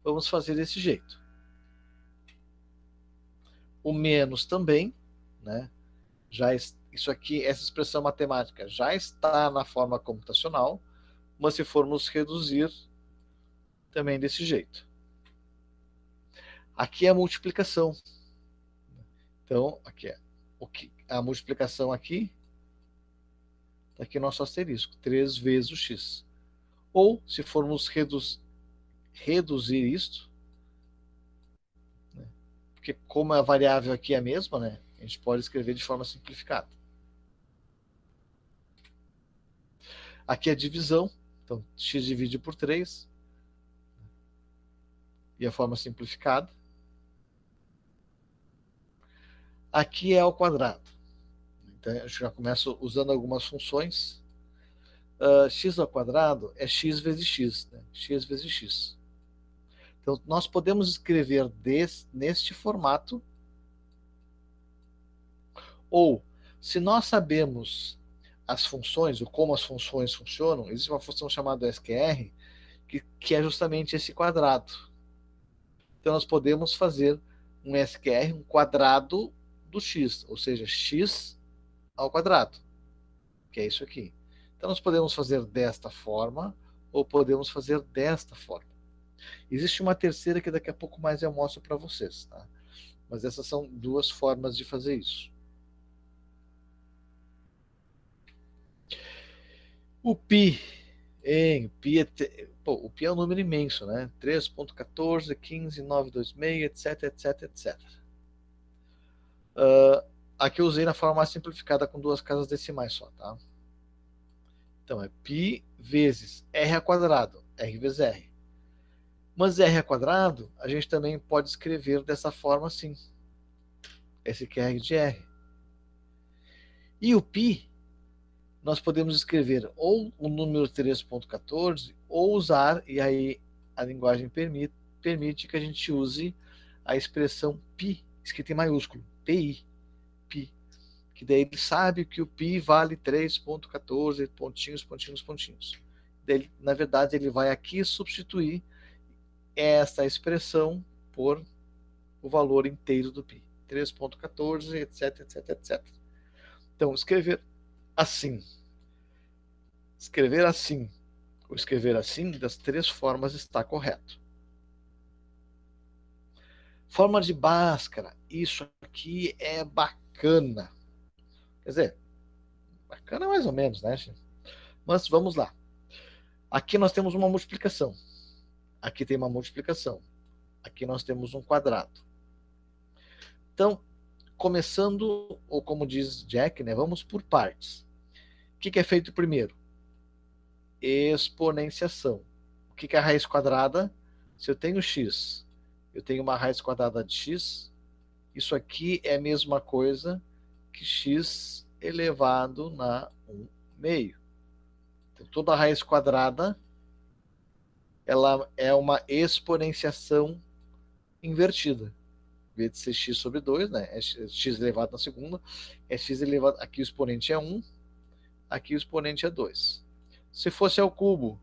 vamos fazer desse jeito. O menos também, né, isso aqui, essa expressão matemática já está na forma computacional, mas se formos reduzir, também desse jeito. Aqui é a multiplicação. Então, aqui é a multiplicação aqui, está aqui nosso asterisco, 3 vezes o x. Ou, se formos reduzir isto, né, porque como a variável aqui é a mesma, né, a gente pode escrever de forma simplificada. Aqui é a divisão, então x divide por 3, e a forma simplificada. Aqui é ao quadrado. Então, eu já começo usando algumas funções. X ao quadrado é x vezes x, né? X vezes x. Então, nós podemos escrever neste formato, ou, se nós sabemos as funções, ou como as funções funcionam, existe uma função chamada SQR, que é justamente esse quadrado. Então, nós podemos fazer um SQR, um quadrado do x, ou seja, x ao quadrado, que é isso aqui. Então, nós podemos fazer desta forma, ou podemos fazer desta forma. Existe uma terceira que daqui a pouco mais eu mostro para vocês, tá? Mas essas são duas formas de fazer isso. O π, o π é um número imenso, né? 3.14, 15, 926, etc, etc, etc. Aqui eu usei na forma mais simplificada com 2 casas decimais só, tá? Então é π vezes r ao quadrado, r vezes r. Mas r ao quadrado, a gente também pode escrever dessa forma assim. Esse aqui é r de r. E o π, nós podemos escrever ou o número 3.14, ou usar, e aí a linguagem permite que a gente use a expressão π, escrita em maiúsculo, pi, que daí ele sabe que o π vale 3,14, pontinhos, pontinhos, pontinhos. Daí, na verdade, ele vai aqui substituir essa expressão por o valor inteiro do π. 3,14, etc, etc, etc. Então, escrever assim ou escrever assim, das três formas está correto. Forma de Bhaskara, isso aqui é bacana. Quer dizer, bacana mais ou menos, né, gente? Mas vamos lá. Aqui nós temos uma multiplicação. Aqui tem uma multiplicação. Aqui nós temos um quadrado. Então, começando, ou como diz Jack, né, vamos por partes. O que é feito primeiro? Exponenciação. O que é a raiz quadrada? Se eu tenho x, eu tenho uma raiz quadrada de x, isso aqui é a mesma coisa que x elevado na 1 meio. Então, toda raiz quadrada ela é uma exponenciação invertida. Em vez de ser x sobre 2, né? É x elevado na segunda, é x elevado. Aqui o exponente é 1, aqui o exponente é 2. Se fosse ao cubo,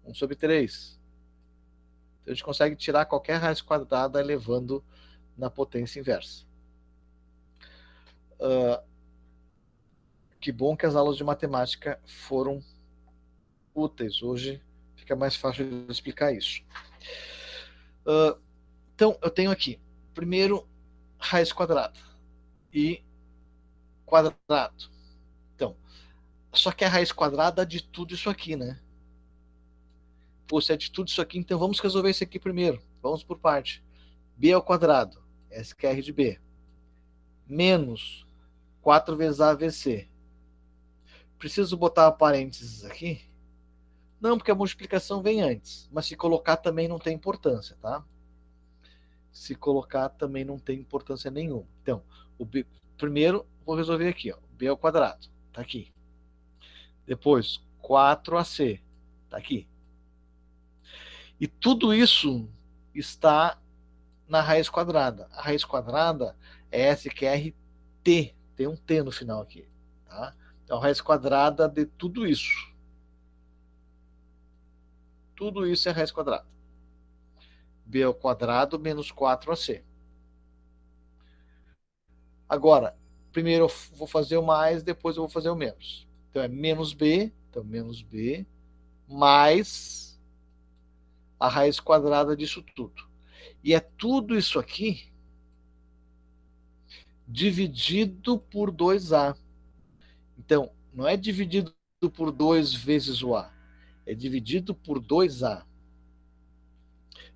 1 sobre 3. Então a gente consegue tirar qualquer raiz quadrada elevando na potência inversa. Que bom que as aulas de matemática foram úteis. Hoje fica mais fácil de explicar isso. Então, eu tenho aqui, primeiro, raiz quadrada e quadrado. Então, só que é a raiz quadrada de tudo isso aqui, né? Pô, se é de tudo isso aqui, então vamos resolver isso aqui primeiro. Vamos por parte. B ao quadrado, SQR de B, menos 4 vezes A vezes C. Preciso botar parênteses aqui? Não, porque a multiplicação vem antes. Mas se colocar também não tem importância, tá? Se colocar também não tem importância nenhuma. Então, o B, primeiro vou resolver aqui, ó. B ao quadrado, tá aqui. Depois, 4AC, tá aqui. E tudo isso está na raiz quadrada. A raiz quadrada é SQRT, tem um T no final aqui, tá? Então, a raiz quadrada de tudo isso. Tudo isso é raiz quadrada. B ao quadrado menos 4AC. Agora, primeiro eu vou fazer o mais, depois eu vou fazer o menos. Então, é menos B, então menos B, mais a raiz quadrada disso tudo. E é tudo isso aqui dividido por 2A. Então, não é dividido por 2 vezes o A. É dividido por 2A.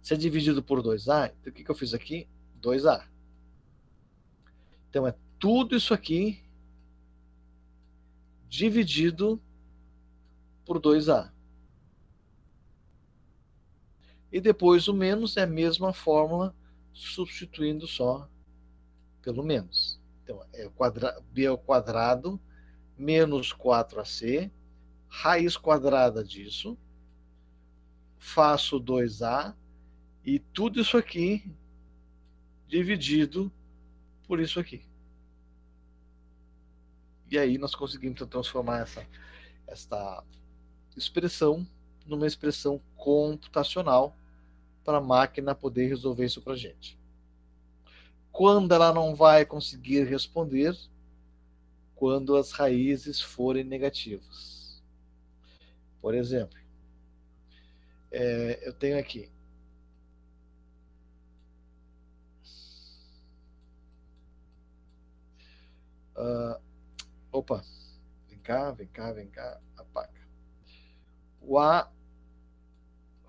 Se é dividido por 2A, então o que eu fiz aqui? 2A. Então, é tudo isso aqui dividido por 2A. E depois o menos é a mesma fórmula, substituindo só pelo menos. Então, é B ao quadrado menos 4AC, raiz quadrada disso, faço 2A, e tudo isso aqui dividido por isso aqui. E aí nós conseguimos transformar esta expressão numa expressão computacional para a máquina poder resolver isso para a gente. Quando ela não vai conseguir responder, quando as raízes forem negativas. Por exemplo, eu tenho aqui opa, vem cá, apaga. O A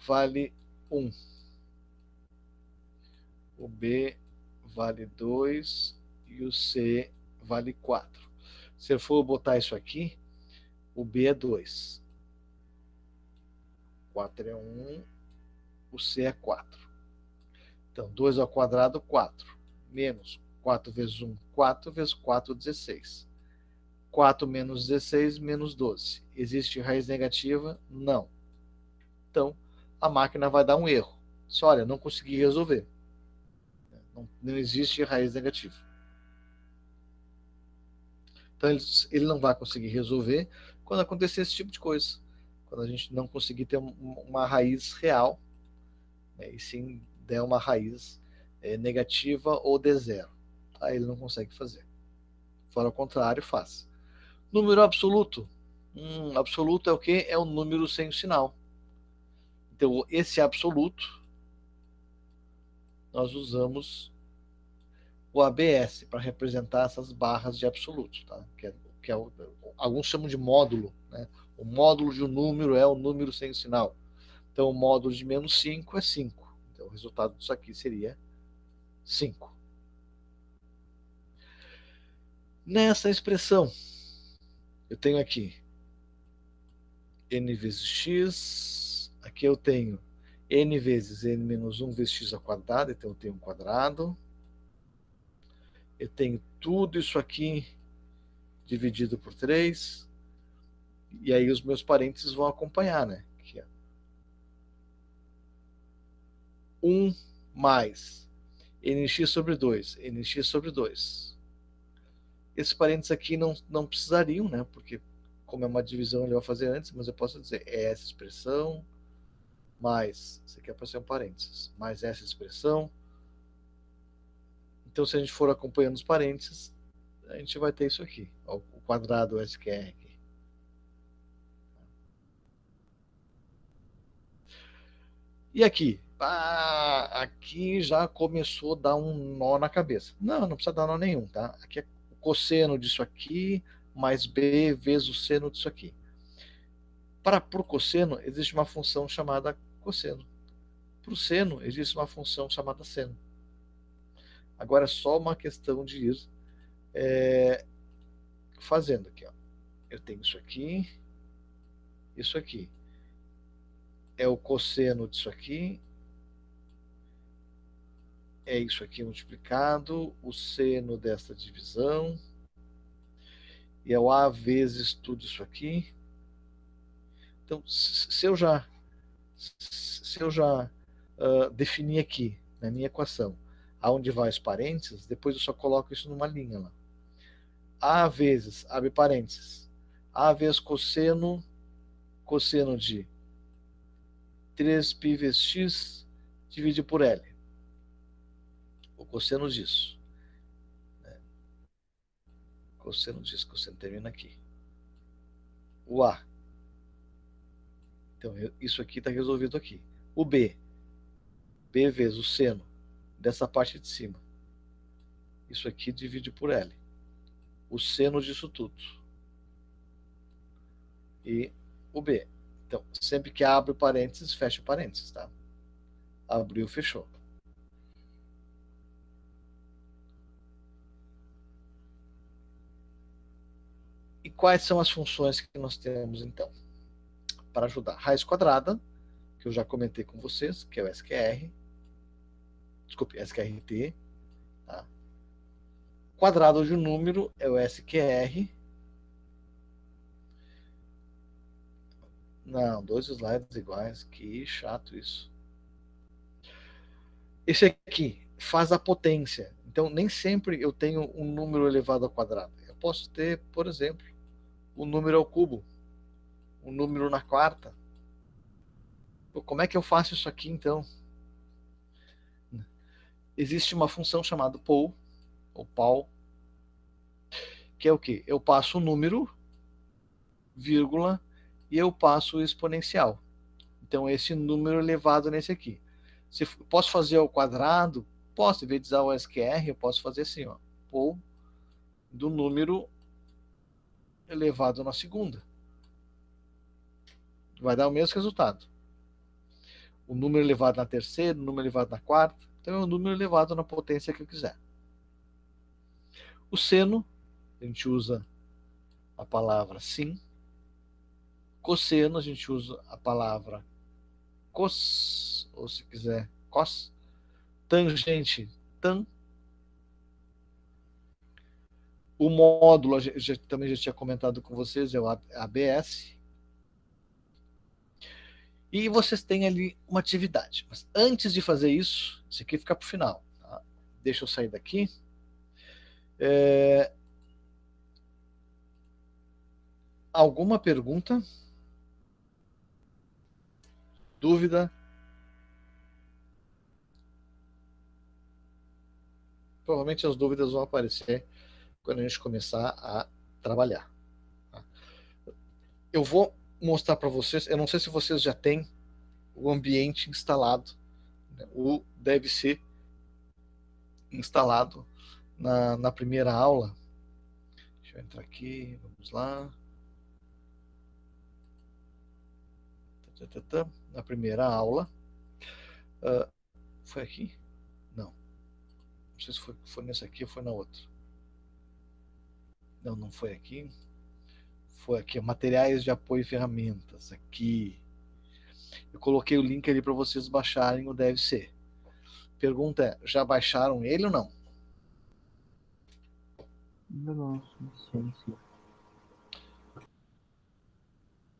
vale 1. O B vale 2 e o C vale 4. Se eu for botar isso aqui, o B é 2. 4 é 1, o C é 4. Então, 2 ao quadrado, 4. Menos 4 vezes 1, 4 vezes 4, 16. 4 menos 16, menos 12. Existe raiz negativa? Não. Então, a máquina vai dar um erro. Só, olha, não consegui resolver. Não existe raiz negativa. Então ele não vai conseguir resolver quando acontecer esse tipo de coisa. Quando a gente não conseguir ter uma raiz real, né, e sim der uma raiz negativa ou de zero. Aí ele não consegue fazer. Fora o contrário, faz. Número absoluto. Absoluto é o quê? É um número sem o sinal. Então, esse absoluto, nós usamos o ABS para representar essas barras de absoluto, tá? Alguns chamam de módulo, né? O módulo de um número é o número sem o sinal. Então, o módulo de menos 5 é 5. Então, o resultado disso aqui seria 5. Nessa expressão, eu tenho aqui n vezes x, aqui eu tenho n vezes n menos 1 vezes x ao quadrado, então eu tenho um quadrado. Eu tenho tudo isso aqui dividido por 3, e aí os meus parênteses vão acompanhar, né? Aqui, ó. 1 mais nx sobre 2, nx sobre 2. Esses parênteses aqui não precisariam, né? Porque como é uma divisão, ele vai fazer antes, mas eu posso dizer, é essa expressão, mais, isso aqui é para ser um parênteses, mais essa expressão. Então, se a gente for acompanhando os parênteses, a gente vai ter isso aqui, ó, o quadrado SQR aqui. E aqui? Aqui já começou a dar um nó na cabeça. Não precisa dar nó nenhum, tá? Aqui é o cosseno disso aqui, mais b vezes o seno disso aqui. Para o cosseno, existe uma função chamada cosseno. Para o seno, existe uma função chamada seno. Agora é só uma questão de ir fazendo aqui. Ó. Eu tenho isso aqui, isso aqui. É o cosseno disso aqui. É isso aqui multiplicado, o seno desta divisão. E é o a vezes tudo isso aqui. Então, se eu já definir aqui, na minha equação, aonde vai os parênteses, depois eu só coloco isso numa linha lá. A vezes, abre parênteses, a vezes cosseno de 3π vezes x, divide por L. O cosseno disso. Né? Cosseno disso, cosseno termina aqui. O A. Então, isso aqui está resolvido aqui. O B. B vezes o seno dessa parte de cima. Isso aqui divide por L. O seno disso tudo. E o B. Então, sempre que abre parênteses, fecha parênteses, tá? Abriu, fechou. E quais são as funções que nós temos, então? Para ajudar. Raiz quadrada, que eu já comentei com vocês, que é o SQR. Desculpe, SQRT. Tá? Quadrado de um número é o SQR. Não, 2 slides iguais. Que chato isso. Esse aqui faz a potência. Então, nem sempre eu tenho um número elevado ao quadrado. Eu posso ter, por exemplo, um número ao cubo. Um número na quarta. Como é que eu faço isso aqui, então? Existe uma função chamada POL, ou PAL, que é o quê? Eu passo o número, vírgula, e eu passo o exponencial. Então, esse número elevado nesse aqui. Se posso fazer ao quadrado? Posso, em vez de usar o SQR, eu posso fazer assim, ó, POL do número elevado na segunda. Vai dar o mesmo resultado. O número elevado na terceira, o número elevado na quarta. Então, é o número elevado na potência que eu quiser. O seno, a gente usa a palavra sin. Cosseno, a gente usa a palavra cos, ou se quiser, cos. Tangente, tan. O módulo, também já tinha comentado com vocês, é o ABS. E vocês têm ali uma atividade. Mas antes de fazer isso, isso aqui fica para o final. Tá? Deixa eu sair daqui. Alguma pergunta? Dúvida? Provavelmente as dúvidas vão aparecer quando a gente começar a trabalhar. Tá? Eu vou mostrar para vocês, eu não sei se vocês já têm o ambiente instalado, né? O deve ser instalado na primeira aula. Deixa eu entrar aqui, vamos lá. Na primeira aula. Foi aqui? Não. Não sei se foi nessa aqui ou foi na outra. Não, não foi aqui. Foi aqui, materiais de apoio e ferramentas. Aqui. Eu coloquei o link ali para vocês baixarem o deve ser. Pergunta é, já baixaram ele ou não? Ainda não. Sim.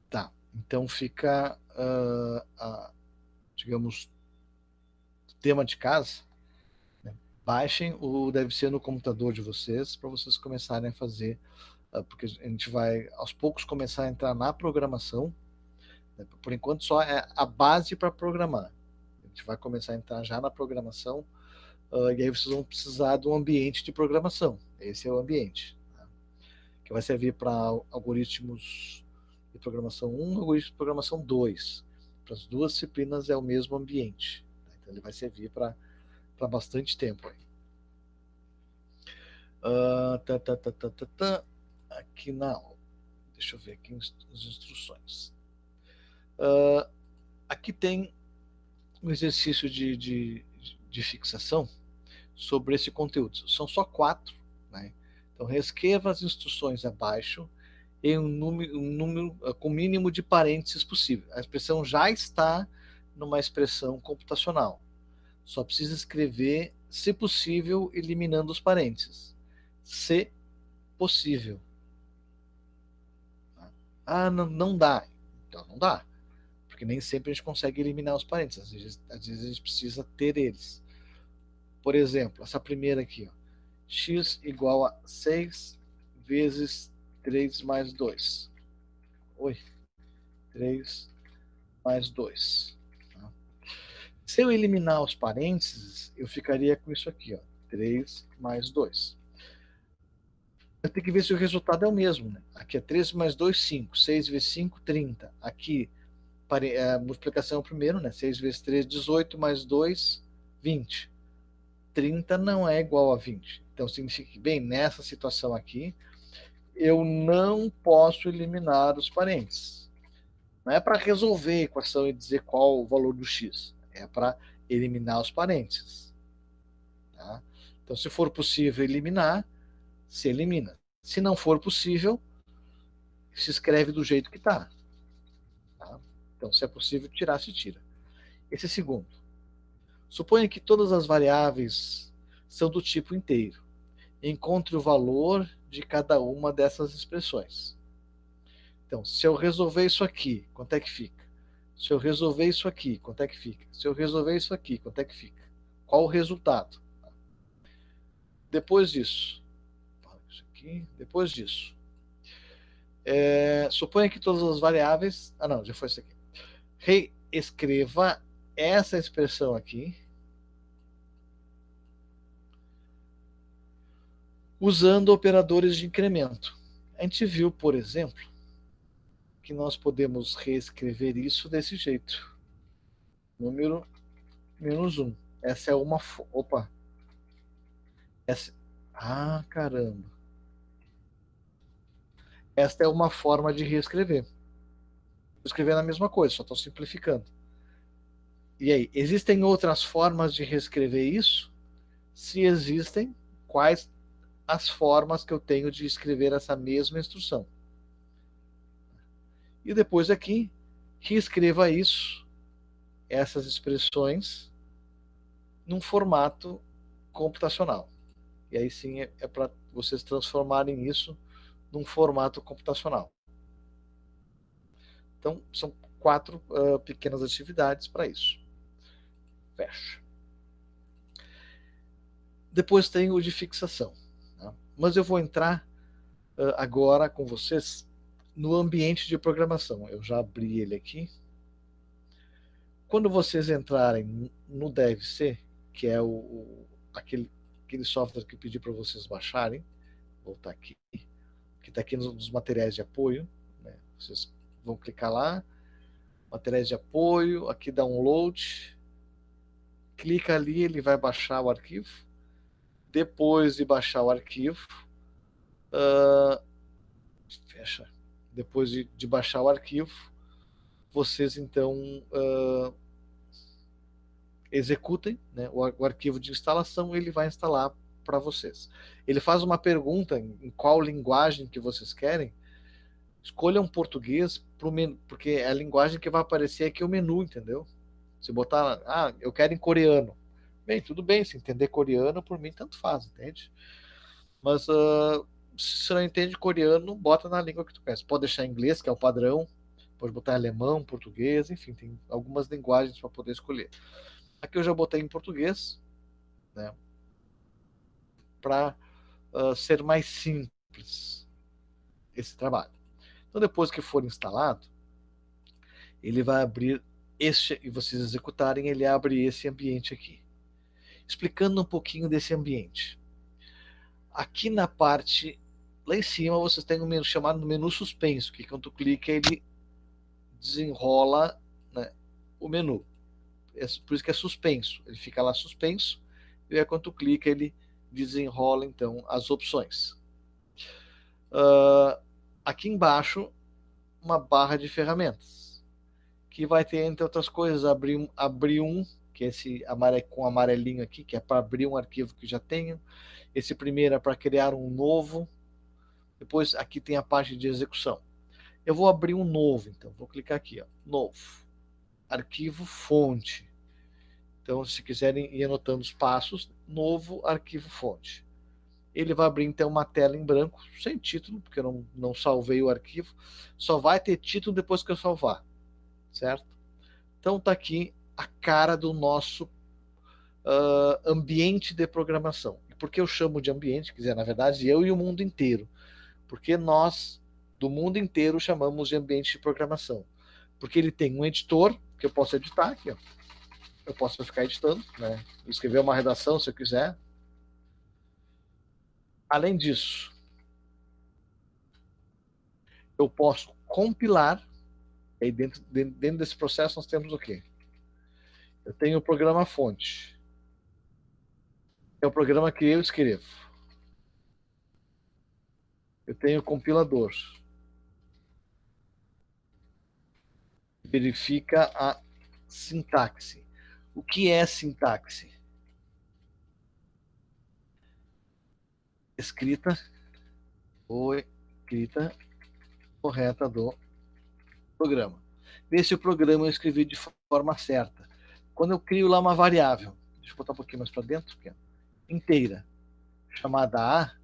Tá. Então fica, digamos, tema de casa. Né? Baixem o deve ser no computador de vocês para vocês começarem a fazer, porque a gente vai aos poucos começar a entrar na programação. Né? Por enquanto só é a base para programar. A gente vai começar a entrar já na programação, e aí vocês vão precisar de um ambiente de programação. Esse é o ambiente, tá? Que vai servir para algoritmos de programação 1 e algoritmos de programação 2. Para as duas disciplinas é o mesmo ambiente. Tá? Então ele vai servir para bastante tempo. Aí. Aqui na aula. Deixa eu ver aqui as instruções. Aqui tem um exercício de fixação sobre esse conteúdo. São só 4. Né? Então, reescreva as instruções abaixo em um número com o mínimo de parênteses possível. A expressão já está numa expressão computacional. Só precisa escrever, se possível, eliminando os parênteses. Se possível. Ah, não dá. Então, não dá. Porque nem sempre a gente consegue eliminar os parênteses. Às vezes a gente precisa ter eles. Por exemplo, essa primeira aqui. Ó. X igual a 6 vezes 3 mais 2. 3 mais 2. Tá? Se eu eliminar os parênteses, eu ficaria com isso aqui. Ó, 3 mais 2. Eu tenho que ver se o resultado é o mesmo. Né? Aqui é 3 mais 2, 5. 6 vezes 5, 30. Aqui, a multiplicação é o primeiro. Né? 6 vezes 3, 18. Mais 2, 20. 30 não é igual a 20. Então, significa que, bem, nessa situação aqui, eu não posso eliminar os parênteses. Não é para resolver a equação e dizer qual o valor do x. É para eliminar os parênteses. Tá? Então, se for possível eliminar, se elimina. Se não for possível, se escreve do jeito que está. Tá? Então, se é possível tirar, se tira. Esse é segundo. Suponha que todas as variáveis são do tipo inteiro. Encontre o valor de cada uma dessas expressões. Então, se eu resolver isso aqui, quanto é que fica? Se eu resolver isso aqui, quanto é que fica? Se eu resolver isso aqui, quanto é que fica? Qual o resultado? Depois disso, depois disso, suponha que todas as variáveis... Ah, não, já foi isso aqui. Reescreva essa expressão aqui usando operadores de incremento. A gente viu, por exemplo, que nós podemos reescrever isso desse jeito. Número menos 1. Essa é uma... Opa! Ah, caramba! Esta é uma forma de reescrever. Estou escrevendo a mesma coisa, só estou simplificando. E aí, existem outras formas de reescrever isso? Se existem, quais as formas que eu tenho de escrever essa mesma instrução? E depois aqui, reescreva isso, essas expressões, num formato computacional. E aí sim é para vocês transformarem isso num formato computacional. Então, são 4 pequenas atividades para isso. Fecha. Depois tem o de fixação. Tá? Mas eu vou entrar agora com vocês no ambiente de programação. Eu já abri ele aqui. Quando vocês entrarem no DevC, que é aquele software que eu pedi para vocês baixarem, vou voltar aqui, que está aqui nos materiais de apoio, né? Vocês vão clicar lá, materiais de apoio, aqui download, clica ali, ele vai baixar o arquivo. Depois de baixar o arquivo, fecha. Depois de baixar o arquivo, vocês então executem, né, o arquivo de instalação, ele vai instalar para vocês. Ele faz uma pergunta em qual linguagem que vocês querem. Escolham português, porque é a linguagem que vai aparecer aqui o menu, entendeu? Se botar, eu quero em coreano. Bem, tudo bem, se entender coreano, por mim tanto faz, entende? Mas se você não entende coreano, bota na língua que tu quer. Você pode deixar em inglês, que é o padrão, pode botar alemão, português, enfim, tem algumas linguagens para poder escolher. Aqui eu já botei em português, né, para ser mais simples esse trabalho. Então, depois que for instalado, ele vai abrir e vocês executarem, ele abre esse ambiente aqui. Explicando um pouquinho desse ambiente. Aqui na parte, lá em cima, vocês têm um menu chamado menu suspenso, que quando tu clica, ele desenrola, né, o menu. Por isso que é suspenso. Ele fica lá suspenso, e aí quando tu clica, ele desenrola, então, as opções. Aqui embaixo, uma barra de ferramentas, que vai ter, entre outras coisas, abrir um, que é esse com amarelinho aqui, que é para abrir um arquivo que já tenho. Esse primeiro é para criar um novo. Depois aqui tem a parte de execução. Eu vou abrir um novo, então vou clicar aqui, ó, novo, arquivo fonte. Então, se quiserem ir anotando os passos, novo arquivo fonte. Ele vai abrir então uma tela em branco, sem título, porque eu não salvei o arquivo. Só vai ter título depois que eu salvar, certo? Então tá aqui a cara do nosso ambiente de programação. E por que eu chamo de ambiente? Quer dizer, na verdade, eu e o mundo inteiro. Porque nós, do mundo inteiro, chamamos de ambiente de programação. Porque ele tem um editor, que eu posso editar aqui, ó. Eu posso ficar editando, né? Escrever uma redação se eu quiser. Além disso, eu posso compilar. E aí dentro desse processo nós temos o quê? Eu tenho o programa fonte. É o programa que eu escrevo. Eu tenho o compilador. Verifica a sintaxe. O que é sintaxe? Escrita correta do programa. Ver se o programa eu escrevi de forma certa. Quando eu crio lá uma variável, deixa eu botar um pouquinho mais para dentro, inteira, chamada A,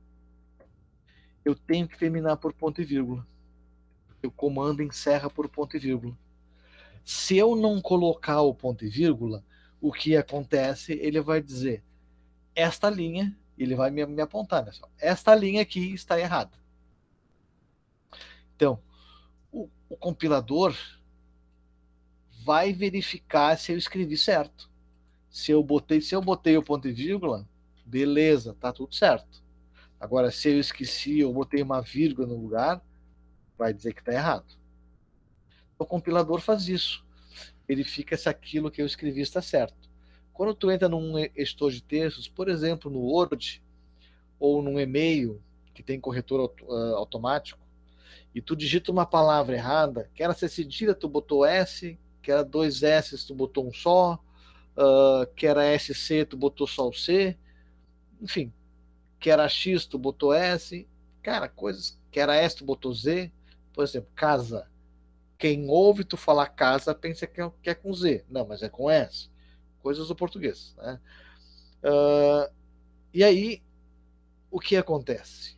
eu tenho que terminar por ponto e vírgula. O comando encerra por ponto e vírgula. Se eu não colocar o ponto e vírgula, o que acontece? Ele vai dizer, esta linha, ele vai me apontar, né? Esta linha aqui está errada. Então, o compilador vai verificar se eu escrevi certo. Se eu botei o ponto e vírgula, beleza, tá tudo certo. Agora, se eu esqueci, eu botei uma vírgula no lugar, vai dizer que está errado. O compilador faz isso. Verifica se aquilo que eu escrevi está certo. Quando tu entra num editor de textos, por exemplo, no Word, ou num e-mail, que tem corretor automático, e tu digita uma palavra errada, que era ser cedilha, tu botou S, que era 2 S, tu botou um só, que era SC, tu botou só o C, enfim, que era X, tu botou S, cara, coisas, que era S, tu botou Z, por exemplo, casa. Quem ouve tu falar casa pensa que é com Z, não, mas é com S, coisas do português, né? E aí, o que acontece?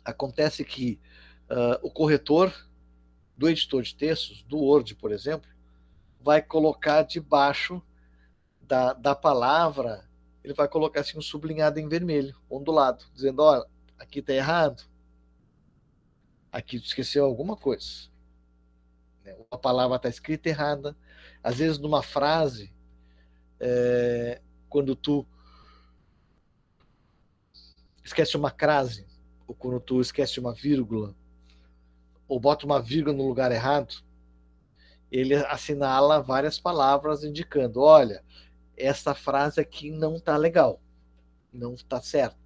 Acontece que o corretor do editor de textos, do Word, por exemplo, vai colocar debaixo da palavra, ele vai colocar assim um sublinhado em vermelho, ondulado, dizendo, olha, aqui está errado. Aqui tu esqueceu alguma coisa. A palavra está escrita errada. Às vezes, numa frase, quando tu esquece uma crase, ou quando tu esquece uma vírgula, ou bota uma vírgula no lugar errado, ele assinala várias palavras indicando, olha, essa frase aqui não está legal, não está certa.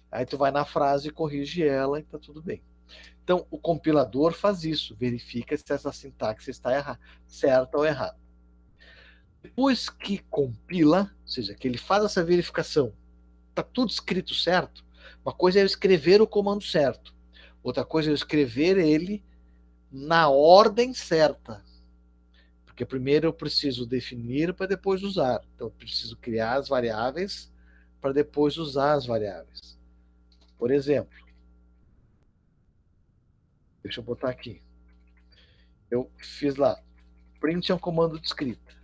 Aí tu vai na frase e corrige ela e está tudo bem. Então, o compilador faz isso, verifica se essa sintaxe está certa ou errada. Depois que compila, ou seja, que ele faz essa verificação, está tudo escrito certo, uma coisa é eu escrever o comando certo, outra coisa é eu escrever ele na ordem certa. Porque primeiro eu preciso definir para depois usar. Então, eu preciso criar as variáveis para depois usar as variáveis. Por exemplo, deixa eu botar aqui. Eu fiz lá, print é um comando de escrita.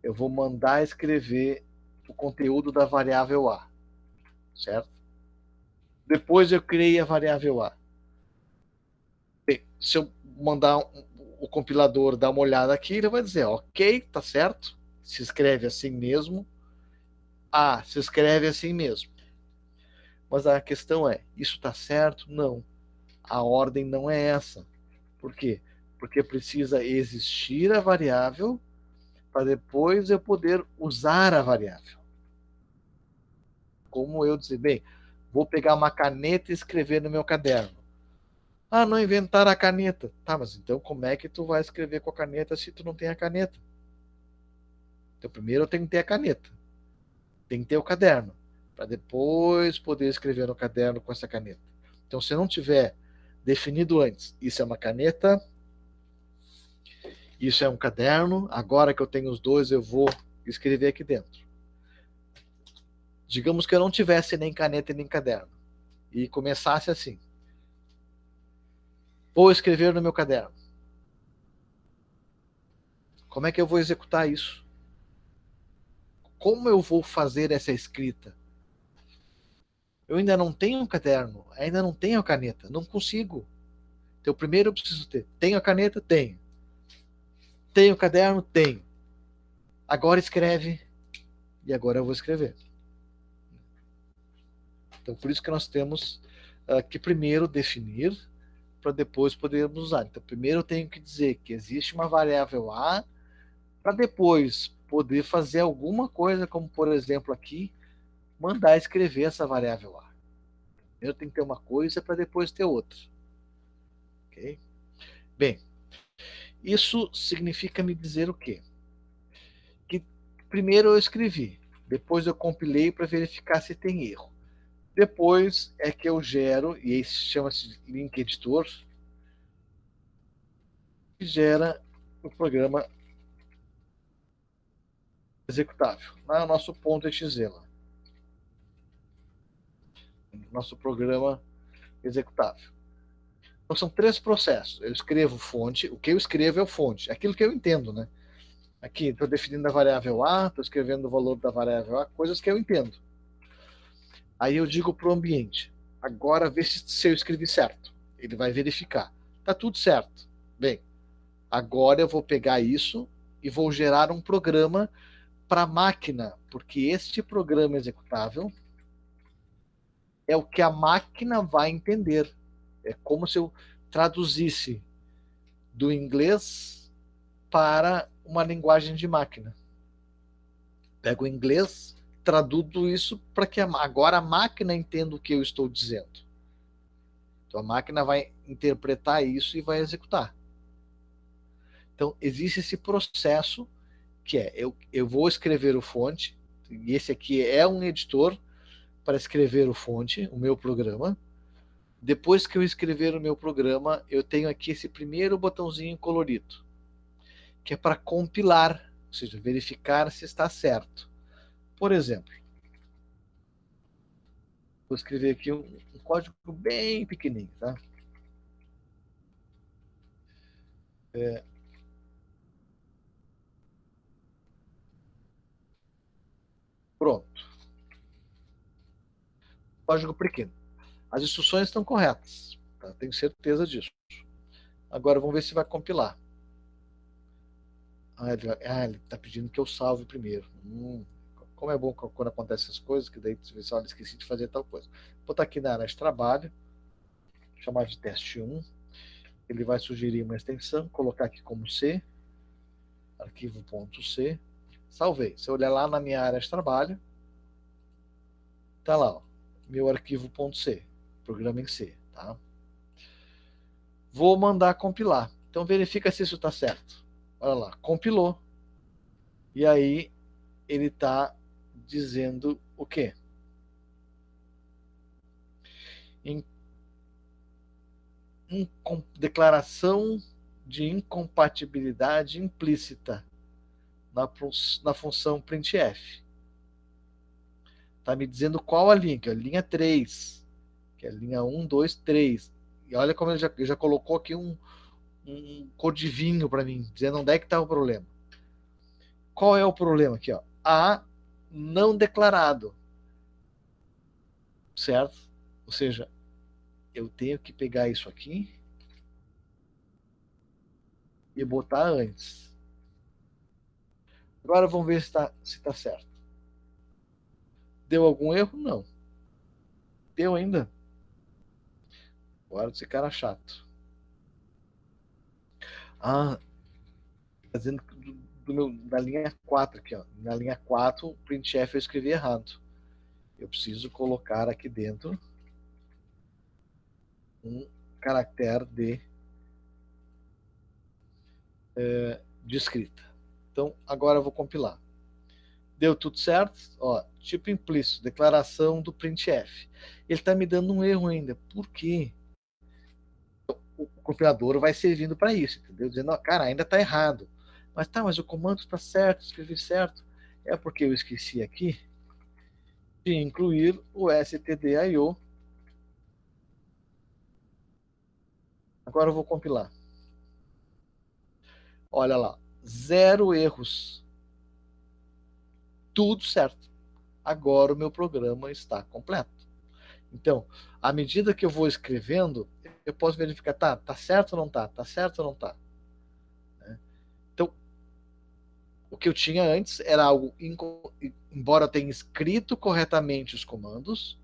Eu vou mandar escrever o conteúdo da variável A, certo? Depois eu criei a variável A. Bem, se eu mandar o compilador dar uma olhada aqui, ele vai dizer, ok, tá certo, se escreve assim mesmo. Ah, se escreve assim mesmo. Mas a questão é, isso tá certo? Não. A ordem não é essa. Por quê? Porque precisa existir a variável para depois eu poder usar a variável. Como eu dizer, bem, vou pegar uma caneta e escrever no meu caderno. Ah, não inventaram a caneta. Tá, mas então como é que tu vai escrever com a caneta se tu não tem a caneta? Então primeiro eu tenho que ter a caneta. Tem que ter o caderno. Para depois poder escrever no caderno com essa caneta. Então se não tiver definido antes, isso é uma caneta, isso é um caderno, agora que eu tenho os dois eu vou escrever aqui dentro. Digamos que eu não tivesse nem caneta nem caderno e começasse assim. Vou escrever no meu caderno. Como é que eu vou executar isso? Como eu vou fazer essa escrita? Eu ainda não tenho um caderno, ainda não tenho a caneta, não consigo. Então, primeiro eu preciso ter. Tenho a caneta? Tenho. Tenho o caderno? Tenho. Agora escreve. E agora eu vou escrever. Então, por isso que nós temos que primeiro definir para depois podermos usar. Então, primeiro eu tenho que dizer que existe uma variável A para depois poder fazer alguma coisa, como por exemplo aqui, mandar escrever essa variável A. Eu tenho que ter uma coisa para depois ter outra. Ok? Bem, isso significa me dizer o quê? Que primeiro eu escrevi, depois eu compilei para verificar se tem erro. Depois é que eu gero, e esse chama-se link editor, que gera o programa executável, lá no nosso ponto .exe, nosso programa executável. Então são três processos. Eu escrevo fonte, o que eu escrevo é o fonte, aquilo que eu entendo, né? Aqui estou definindo a variável A, estou escrevendo o valor da variável A, coisas que eu entendo. Aí eu digo para o ambiente, agora vê se eu escrevi certo. Ele vai verificar. Está tudo certo. Bem, agora eu vou pegar isso e vou gerar um programa para a máquina, porque este programa executável é o que a máquina vai entender. É como se eu traduzisse do inglês para uma linguagem de máquina. Pego o inglês, traduzo isso para que agora a máquina entenda o que eu estou dizendo. Então a máquina vai interpretar isso e vai executar. Então existe esse processo que é, eu vou escrever o fonte, e esse aqui é um editor para escrever o fonte, o meu programa. Depois que eu escrever o meu programa, eu tenho aqui esse primeiro botãozinho colorido, que é para compilar, ou seja, verificar se está certo. Por exemplo, vou escrever aqui um código bem pequenininho, tá? Pronto. Código pequeno. As instruções estão corretas. Eu tenho certeza disso. Agora vamos ver se vai compilar. Ele está pedindo que eu salve primeiro. Como é bom quando acontecem essas coisas, que daí você vê, olha, esqueci de fazer tal coisa. Vou botar aqui na área de trabalho, chamar de teste 1. Ele vai sugerir uma extensão, colocar aqui como C, arquivo.c. Salvei. Se eu olhar lá na minha área de trabalho, tá lá, ó, meu arquivo.c, programa em C, tá? Vou mandar compilar. Então verifica se isso está certo. Olha lá, compilou. E aí ele está dizendo o quê? Declaração de incompatibilidade implícita na função printf. Está me dizendo qual a linha, que é a linha 3, que é a linha 1, 2, 3. E olha como ele já colocou aqui um codivinho para mim, dizendo onde é que está o problema. Qual é o problema aqui? Ó? A não declarado. Certo? Ou seja, eu tenho que pegar isso aqui e botar antes. Agora vamos ver se tá certo. Deu algum erro? Não. Deu ainda? Agora desse cara chato. Tá dizendo da linha 4 aqui, ó. Na linha 4, o printf eu escrevi errado. Eu preciso colocar aqui dentro um caractere de escrita. Então, agora eu vou compilar. Deu tudo certo? Ó, tipo implícito, declaração do printf. Ele está me dando um erro ainda. Por quê? O compilador vai servindo para isso, entendeu? Dizendo, ó, cara, ainda está errado. Mas o comando está certo, escrevi certo. É porque eu esqueci aqui de incluir o stdio. Agora eu vou compilar. Olha lá, 0 erros. Tudo certo. Agora o meu programa está completo. Então, à medida que eu vou escrevendo, eu posso verificar, tá certo ou não tá? Tá certo ou não tá? Então, o que eu tinha antes era algo, embora eu tenha escrito corretamente os comandos,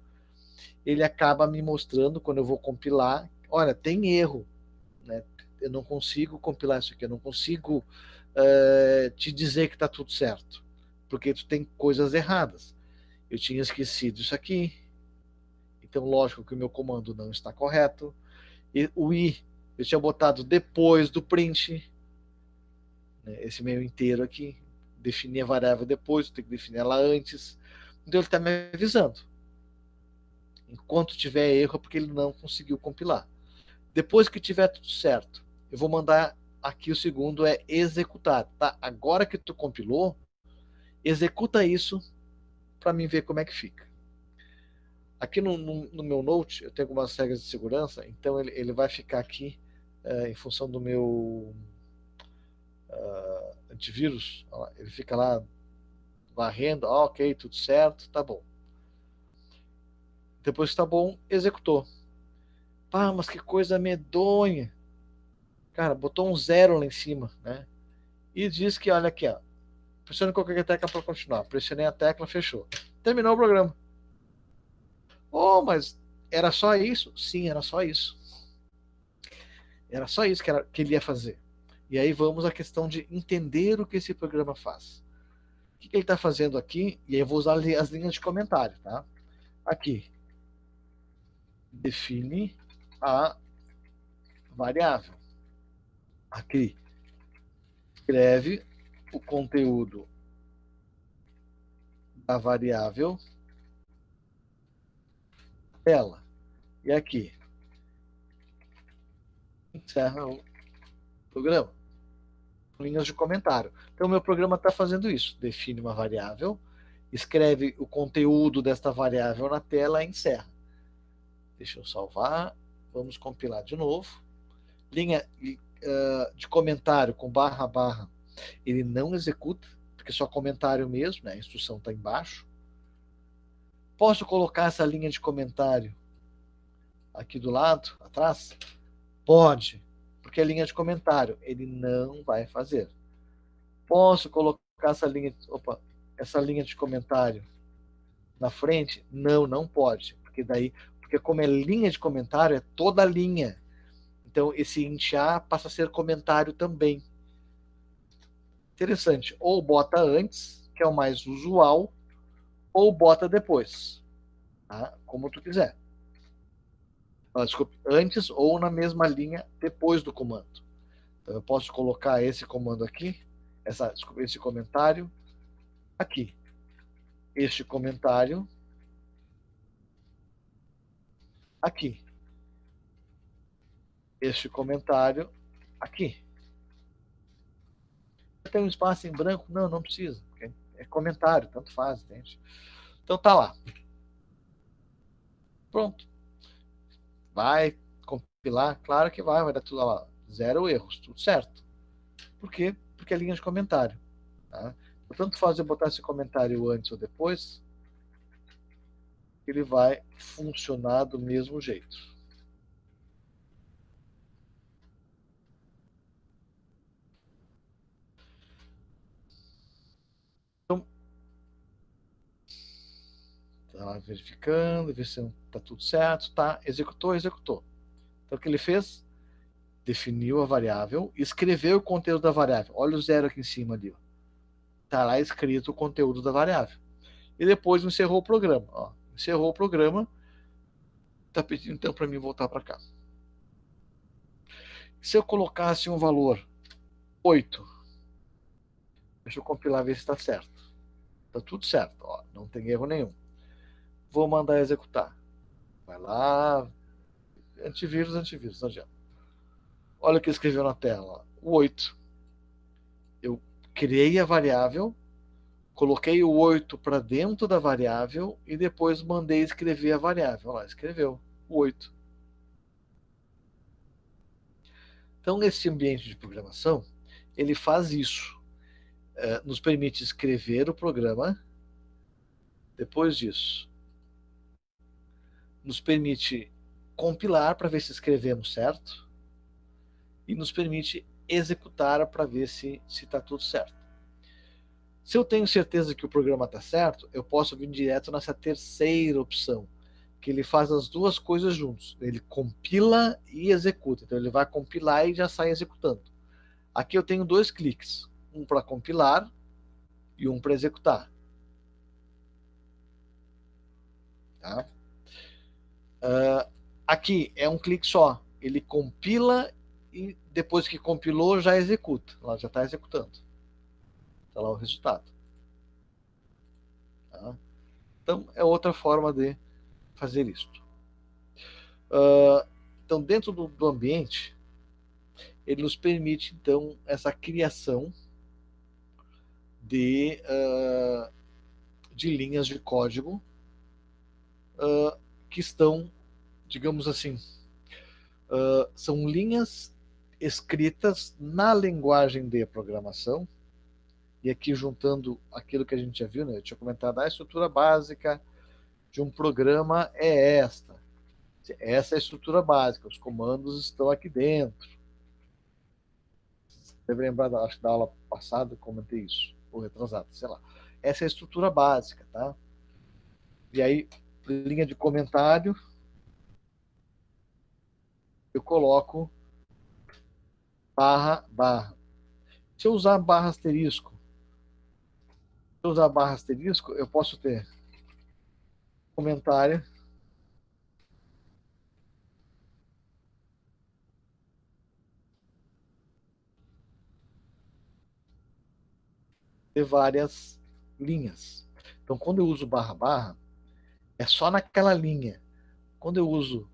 ele acaba me mostrando, quando eu vou compilar, olha, tem erro, né? Eu não consigo compilar isso aqui, eu não consigo te dizer que está tudo certo, porque tu tem coisas erradas. Eu tinha esquecido isso aqui, então lógico que o meu comando não está correto. E o i eu tinha botado depois do print, né, esse meio inteiro aqui, definir a variável depois, eu tenho que definir ela antes. Então ele está me avisando. Enquanto tiver erro é porque ele não conseguiu compilar. Depois que tiver tudo certo, eu vou mandar aqui o segundo, é executar. Tá? Agora que tu compilou, executa isso para mim ver como é que fica. Aqui no meu Note, eu tenho algumas regras de segurança, então ele vai ficar aqui em função do meu antivírus. Ó, ele fica lá varrendo, ok, tudo certo, tá bom. Depois que tá bom, executou. Mas que coisa medonha. Cara, botou um 0 lá em cima, né? E diz que, olha aqui, ó, pressione qualquer tecla para continuar. Pressionei a tecla, fechou. Terminou o programa. Oh, mas era só isso? Sim, era só isso. Era só isso que ele ia fazer. E aí vamos à questão de entender o que esse programa faz. O que ele está fazendo aqui? E aí eu vou usar as linhas de comentário, tá? Aqui. Define a variável. Aqui. Escreve o conteúdo da variável tela. E aqui. Encerra o programa. Linhas de comentário. Então, o meu programa está fazendo isso. Define uma variável, escreve o conteúdo desta variável na tela e encerra. Deixa eu salvar. Vamos compilar de novo. Linha de comentário com barra, ele não executa, porque é só comentário mesmo, né? A instrução está embaixo. Posso colocar essa linha de comentário aqui do lado, atrás? Pode, porque é linha de comentário. Ele não vai fazer. Posso colocar essa linha de comentário na frente? Não, não pode. Porque como é linha de comentário, é toda a linha. Então, esse int A passa a ser comentário também. Interessante. Ou bota antes, que é o mais usual, ou bota depois. Tá? Como tu quiser. Desculpe, antes ou na mesma linha depois do comando. Então, eu posso colocar esse comando aqui, esse comentário aqui. Este comentário aqui. Este comentário aqui. Tem um espaço em branco? Não, não precisa. É comentário, tanto faz, entende? Então tá lá. Pronto. Vai compilar? Claro que vai dar tudo lá. 0 erros, tudo certo. Por quê? Porque é linha de comentário. Tá? Tanto faz eu botar esse comentário antes ou depois, ele vai funcionar do mesmo jeito. Então, tá lá verificando, ver se está tudo certo, tá? Executou. Então o que ele fez? Definiu a variável, escreveu o conteúdo da variável. Olha o 0 aqui em cima ali. Está lá escrito o conteúdo da variável. E depois encerrou o programa. Ó. Encerrou o programa. Está pedindo então para mim voltar para cá. Se eu colocasse um valor 8, deixa eu compilar ver se está certo. Está tudo certo, ó, não tem erro nenhum. Vou mandar executar. Vai lá, antivírus, não adianta. Olha o que escreveu na tela, o 8. Eu criei a variável, coloquei o 8 para dentro da variável e depois mandei escrever a variável. Olha lá, escreveu o 8. Então, nesse ambiente de programação, ele faz isso. Nos permite escrever o programa. Depois disso, nos permite compilar para ver se escrevemos certo e nos permite executar para ver se está tudo certo. Se eu tenho certeza que o programa está certo, eu posso vir direto nessa terceira opção, que ele faz as duas coisas juntos. Ele compila e executa. Então ele vai compilar e já sai executando. Aqui eu tenho 2 cliques, um para compilar e um para executar. Tá? Aqui é um clique só. Ele compila e depois que compilou já executa. Ela já está executando. Está lá o resultado. Tá? Então é outra forma de fazer isso. Então dentro do ambiente ele nos permite então essa criação de linhas de código que estão, digamos assim, são linhas escritas na linguagem de programação. E aqui juntando aquilo que a gente já viu, né? Eu tinha comentado, a estrutura básica de um programa é esta. Essa é a estrutura básica, os comandos estão aqui dentro. Deve lembrar, acho que da aula passada eu comentei isso, ou retrasada, sei lá. Essa é a estrutura básica, tá? E aí, linha de comentário, eu coloco barra, barra. Se eu usar barra asterisco, eu posso ter comentário de várias linhas. Então, quando eu uso barra, barra, é só naquela linha. Quando eu uso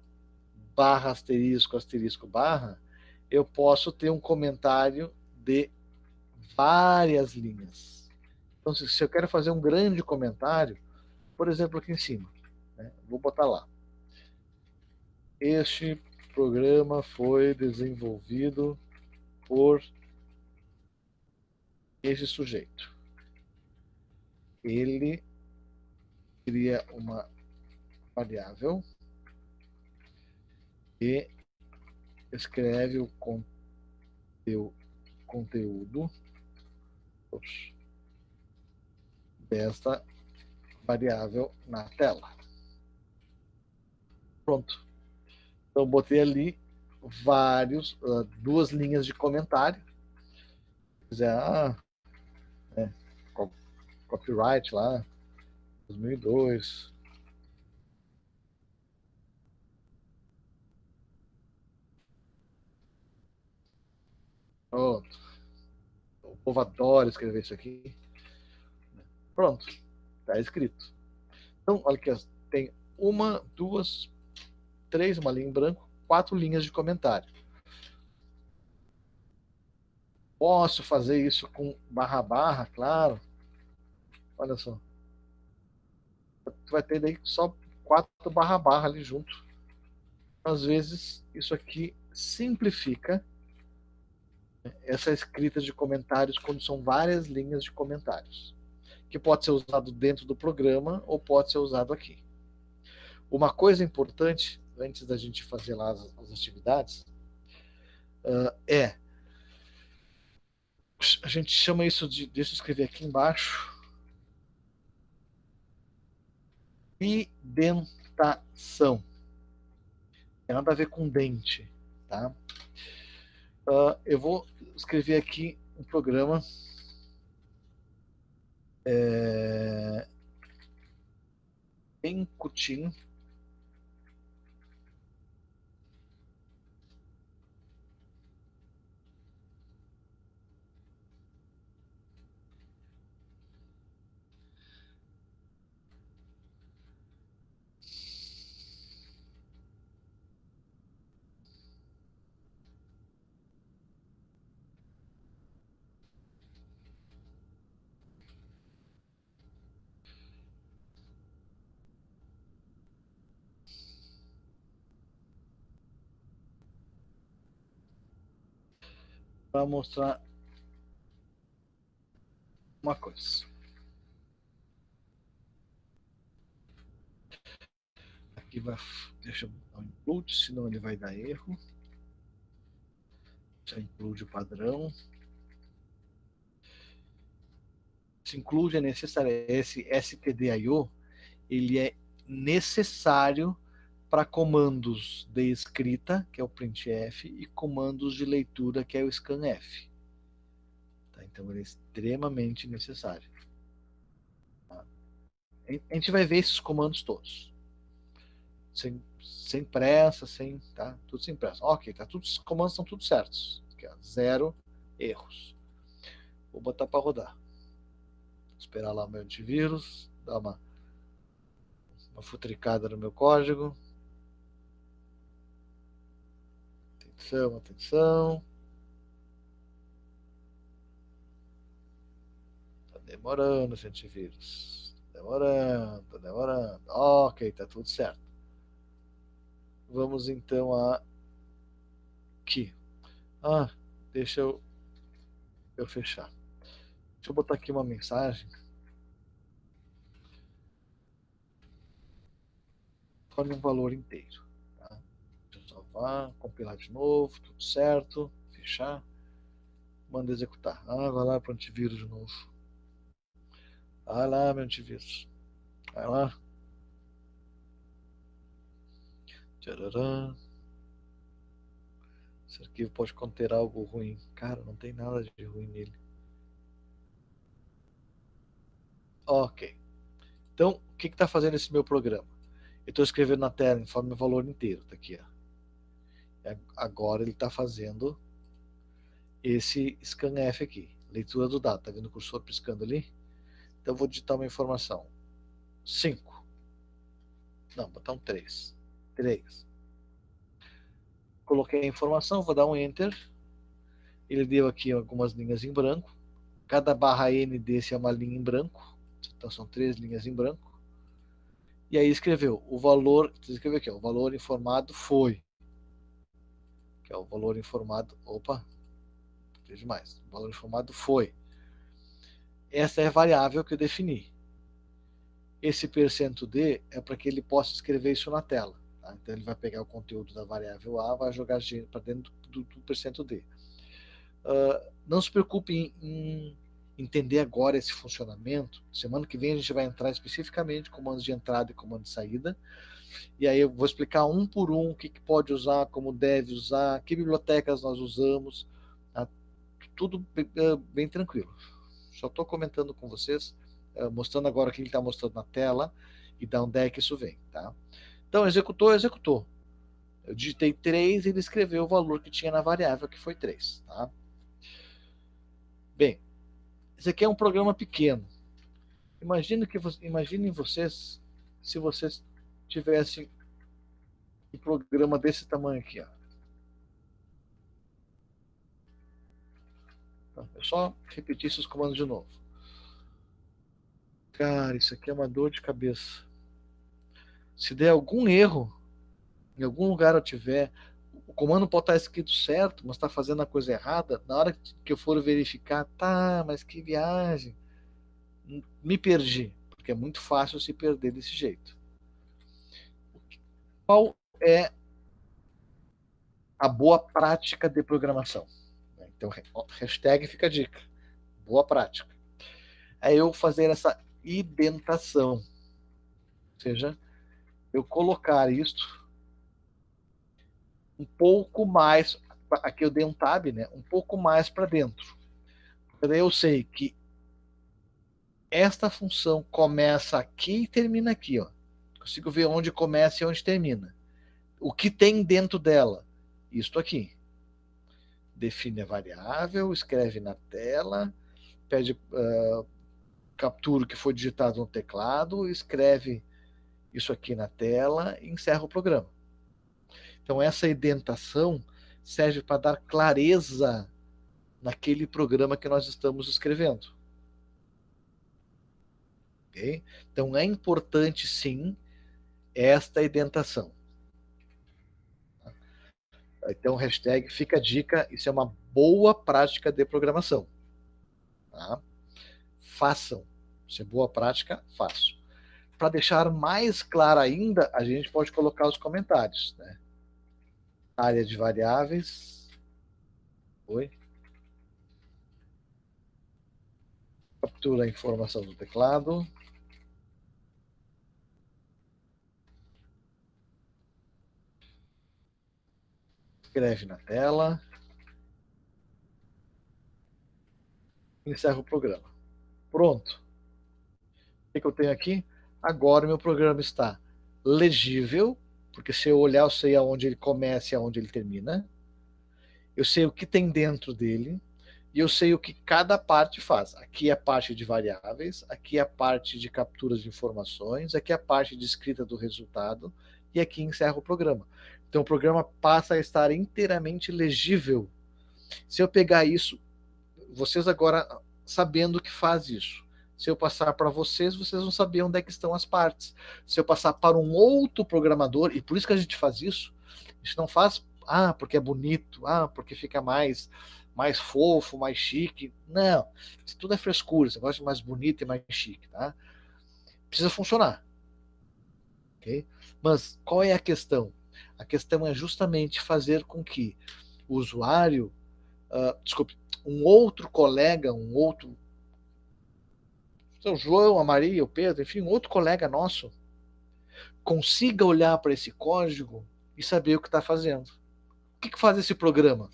barra, asterisco, asterisco, barra, eu posso ter um comentário de várias linhas. Então, se eu quero fazer um grande comentário, por exemplo, aqui em cima, né, vou botar lá. Este programa foi desenvolvido por esse sujeito. Ele cria uma variável e escreve o conteúdo desta variável na tela. Pronto. Então, botei ali duas linhas de comentário. Se quiser, copyright lá, 2002. Pronto. O povo adora escrever isso aqui. Pronto. Está escrito. Então, olha aqui, tem uma, duas, três, uma linha em branco, 4 linhas de comentário. Posso fazer isso com barra, claro. Olha só. Tu vai ter daí só 4 barra ali junto. Às vezes, isso aqui simplifica essa escrita de comentários quando são várias linhas de comentários, que pode ser usado dentro do programa ou pode ser usado aqui. Uma coisa importante, antes da gente fazer lá as atividades, a gente chama isso de, deixa eu escrever aqui embaixo, indentação. Tem nada a ver com dente, tá? Eu vou escrever aqui um programa bem curtinho. Para mostrar uma coisa. Aqui vai, deixa eu dar um include, senão ele vai dar erro. Já include o padrão. Esse include é necessário. Esse stdio, ele é necessário para comandos de escrita, que é o printf, e comandos de leitura, que é o scanf. Tá? Então, ele é extremamente necessário. Tá? A gente vai ver esses comandos todos. Sem pressa, tá? Tudo sem pressa. Ok, tá, os comandos estão tudo certos. Aqui, ó, 0 erros. Vou botar para rodar. Vou esperar lá o meu antivírus, dar uma futricada no meu código. Atenção. Tá demorando esse antivírus. Tá demorando. Ok, tá tudo certo. Vamos então aqui. Deixa eu fechar. Deixa eu botar aqui uma mensagem. Torne um valor inteiro. Tá? Deixa eu salvar, compilar de novo, tudo certo, fechar. Manda executar. Vai lá para o antivírus de novo. Vai lá, meu antivírus. Vai lá. Tchararã. Esse arquivo pode conter algo ruim. Cara, não tem nada de ruim nele. Ok. Então, o que está fazendo esse meu programa? Eu estou escrevendo na tela, informe o valor inteiro. Tá aqui, ó. Agora ele está fazendo esse scanf aqui. Leitura do dado. Tá vendo o cursor piscando ali? Então, eu vou digitar uma informação. 5. Não, botar um 3. 3. Coloquei a informação, vou dar um Enter. Ele deu aqui algumas linhas em branco. Cada barra N desse é uma linha em branco. Então são 3 linhas em branco. E aí escreveu o valor. Escreveu aqui, ó, o valor informado foi. Que é o valor informado. Opa, fez demais. O valor informado foi. Essa é a variável que eu defini. Esse %d é para que ele possa escrever isso na tela. Tá? Então ele vai pegar o conteúdo da variável A, vai jogar para dentro do percento %d. Não se preocupe em entender agora esse funcionamento. Semana que vem a gente vai entrar especificamente em comandos de entrada e comando de saída. E aí eu vou explicar um por um o que pode usar, como deve usar, que bibliotecas nós usamos. Tá? Tudo bem tranquilo. Só estou comentando com vocês, mostrando agora o que ele está mostrando na tela e da onde é que isso vem. Tá? Então, executou. Eu digitei 3 e ele escreveu o valor que tinha na variável, que foi 3. Tá? Bem, esse aqui é um programa pequeno. Imaginem vocês, se vocês tivessem um programa desse tamanho aqui. Ó. Eu só repetir esses comandos de novo. Cara, isso aqui é uma dor de cabeça. Se der algum erro, em algum lugar eu tiver, o comando pode estar escrito certo, mas está fazendo a coisa errada, na hora que eu for verificar, tá, mas que viagem. Me perdi, porque é muito fácil se perder desse jeito. Qual é a boa prática de programação? Então, hashtag fica a dica. Boa prática. É eu fazer essa indentação. Ou seja, eu colocar isto um pouco mais, aqui eu dei um tab, né? Um pouco mais para dentro. Daí eu sei que esta função começa aqui e termina aqui, ó. Consigo ver onde começa e onde termina. O que tem dentro dela? Isto aqui. Define a variável, escreve na tela, pede captura o que foi digitado no teclado, escreve isso aqui na tela e encerra o programa. Então essa indentação serve para dar clareza naquele programa que nós estamos escrevendo. Okay? Então é importante sim esta indentação. Então, hashtag fica a dica, isso é uma boa prática de programação. Tá? Façam. Isso é boa prática, façam. Para deixar mais claro ainda, a gente pode colocar os comentários. Né? Área de variáveis. Oi. Captura a informação do teclado. Escreve na tela. Encerra o programa. Pronto. O que eu tenho aqui? Agora o meu programa está legível, porque se eu olhar eu sei aonde ele começa e aonde ele termina. Eu sei o que tem dentro dele e eu sei o que cada parte faz. Aqui é a parte de variáveis, aqui é a parte de capturas de informações, aqui é a parte de escrita do resultado e aqui encerra o programa. Então o programa passa a estar inteiramente legível. Se eu pegar isso, vocês agora sabendo que faz isso. Se eu passar para vocês, vocês vão saber onde é que estão as partes. Se eu passar para um outro programador, e por isso que a gente faz isso, a gente não faz, porque é bonito, porque fica mais fofo, mais chique. Não, isso tudo é frescura, você gosta de mais bonito e mais chique, tá? Precisa funcionar. Okay? Mas qual é a questão? A questão é justamente fazer com que o usuário, um outro colega, o João, a Maria, o Pedro, enfim, um outro colega nosso, consiga olhar para esse código e saber o que está fazendo. O que faz esse programa?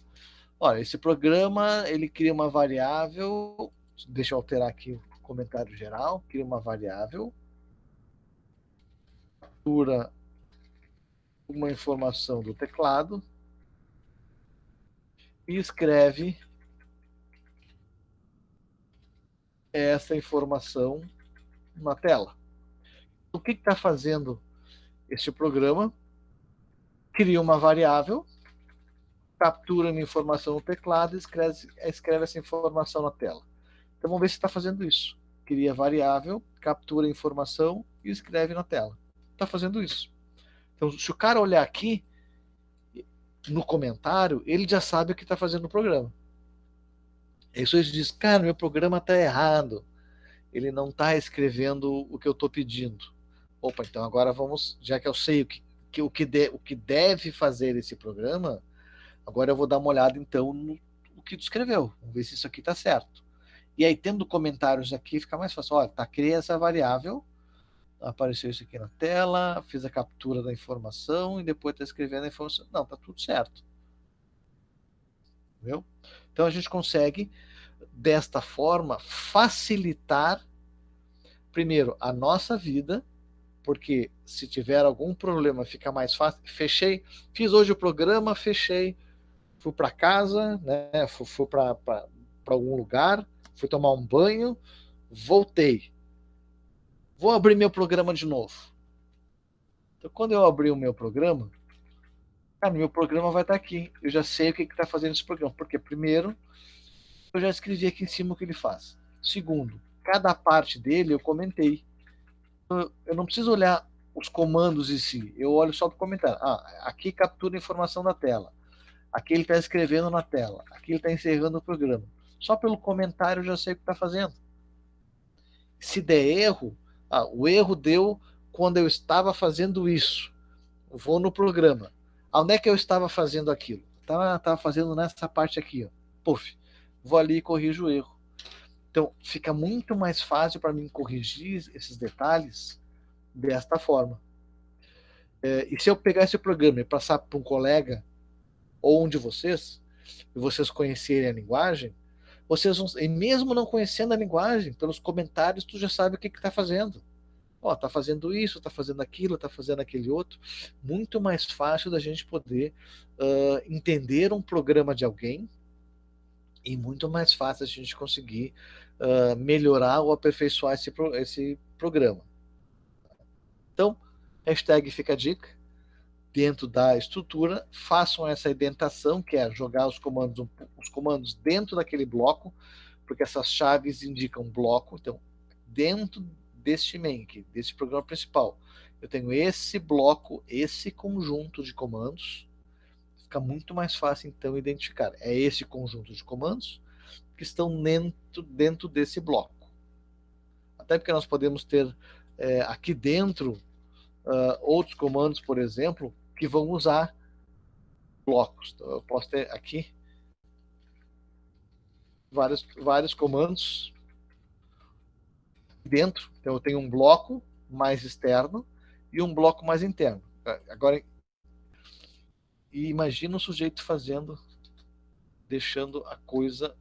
Olha, esse programa, ele cria uma variável, deixa eu alterar aqui o comentário geral, cria uma variável, captura uma informação do teclado e escreve essa informação na tela. O que está fazendo este programa? Cria uma variável, captura uma informação no teclado e escreve essa informação na tela. Então vamos ver se está fazendo isso. Cria a variável, captura a informação e escreve na tela. Está fazendo isso. Então se o cara olhar aqui no comentário, ele já sabe o que está fazendo no programa. Isso ele diz, cara, meu programa está errado. Ele não está escrevendo o que eu estou pedindo. Opa, então agora vamos, já que eu sei o que o que deve fazer esse programa, agora eu vou dar uma olhada então no que tu escreveu. Vamos ver se isso aqui está certo. E aí, tendo comentários aqui, fica mais fácil. Olha, tá, criei essa variável, apareceu isso aqui na tela, fiz a captura da informação e depois está escrevendo a informação. Não, tá tudo certo. Entendeu? Então a gente consegue, desta forma, facilitar, primeiro, a nossa vida, porque se tiver algum problema fica mais fácil. Fiz hoje o programa, fechei, fui para casa, né? Fui para algum lugar, fui tomar um banho, voltei. Vou abrir meu programa de novo. Então, quando eu abrir o meu programa, meu programa vai estar aqui. Eu já sei o que está fazendo esse programa. Porque, primeiro, eu já escrevi aqui em cima o que ele faz. Segundo, cada parte dele eu comentei. Eu não preciso olhar os comandos em si. Eu olho só para o comentário. Aqui captura informação da tela. Aqui ele está escrevendo na tela. Aqui ele está encerrando o programa. Só pelo comentário eu já sei o que está fazendo. Se der erro, o erro deu quando eu estava fazendo isso. Eu vou no programa. Onde é que eu estava fazendo aquilo? Estava fazendo nessa parte aqui. Ó. Puf, vou ali e corrijo o erro. Então, fica muito mais fácil para mim corrigir esses detalhes desta forma. E se eu pegar esse programa e passar para um colega ou um de vocês, e vocês conhecerem a linguagem, vocês vão, e mesmo não conhecendo a linguagem, pelos comentários tu já sabe o que está fazendo. Tá fazendo isso, está fazendo aquilo, está fazendo aquele outro. Muito mais fácil da gente poder entender um programa de alguém e muito mais fácil a gente conseguir melhorar ou aperfeiçoar esse programa. Então, hashtag fica a dica. Dentro da estrutura, façam essa indentação, que é jogar os comandos dentro daquele bloco, porque essas chaves indicam bloco. Então, dentro deste main aqui, desse programa principal, eu tenho esse bloco, esse conjunto de comandos. Fica muito mais fácil, então, identificar. É esse conjunto de comandos que estão dentro desse bloco. Até porque nós podemos ter aqui dentro outros comandos, por exemplo, que vão usar blocos. Então, eu posso ter aqui vários comandos dentro. Então, eu tenho um bloco mais externo e um bloco mais interno. Agora, imagina o sujeito deixando a coisa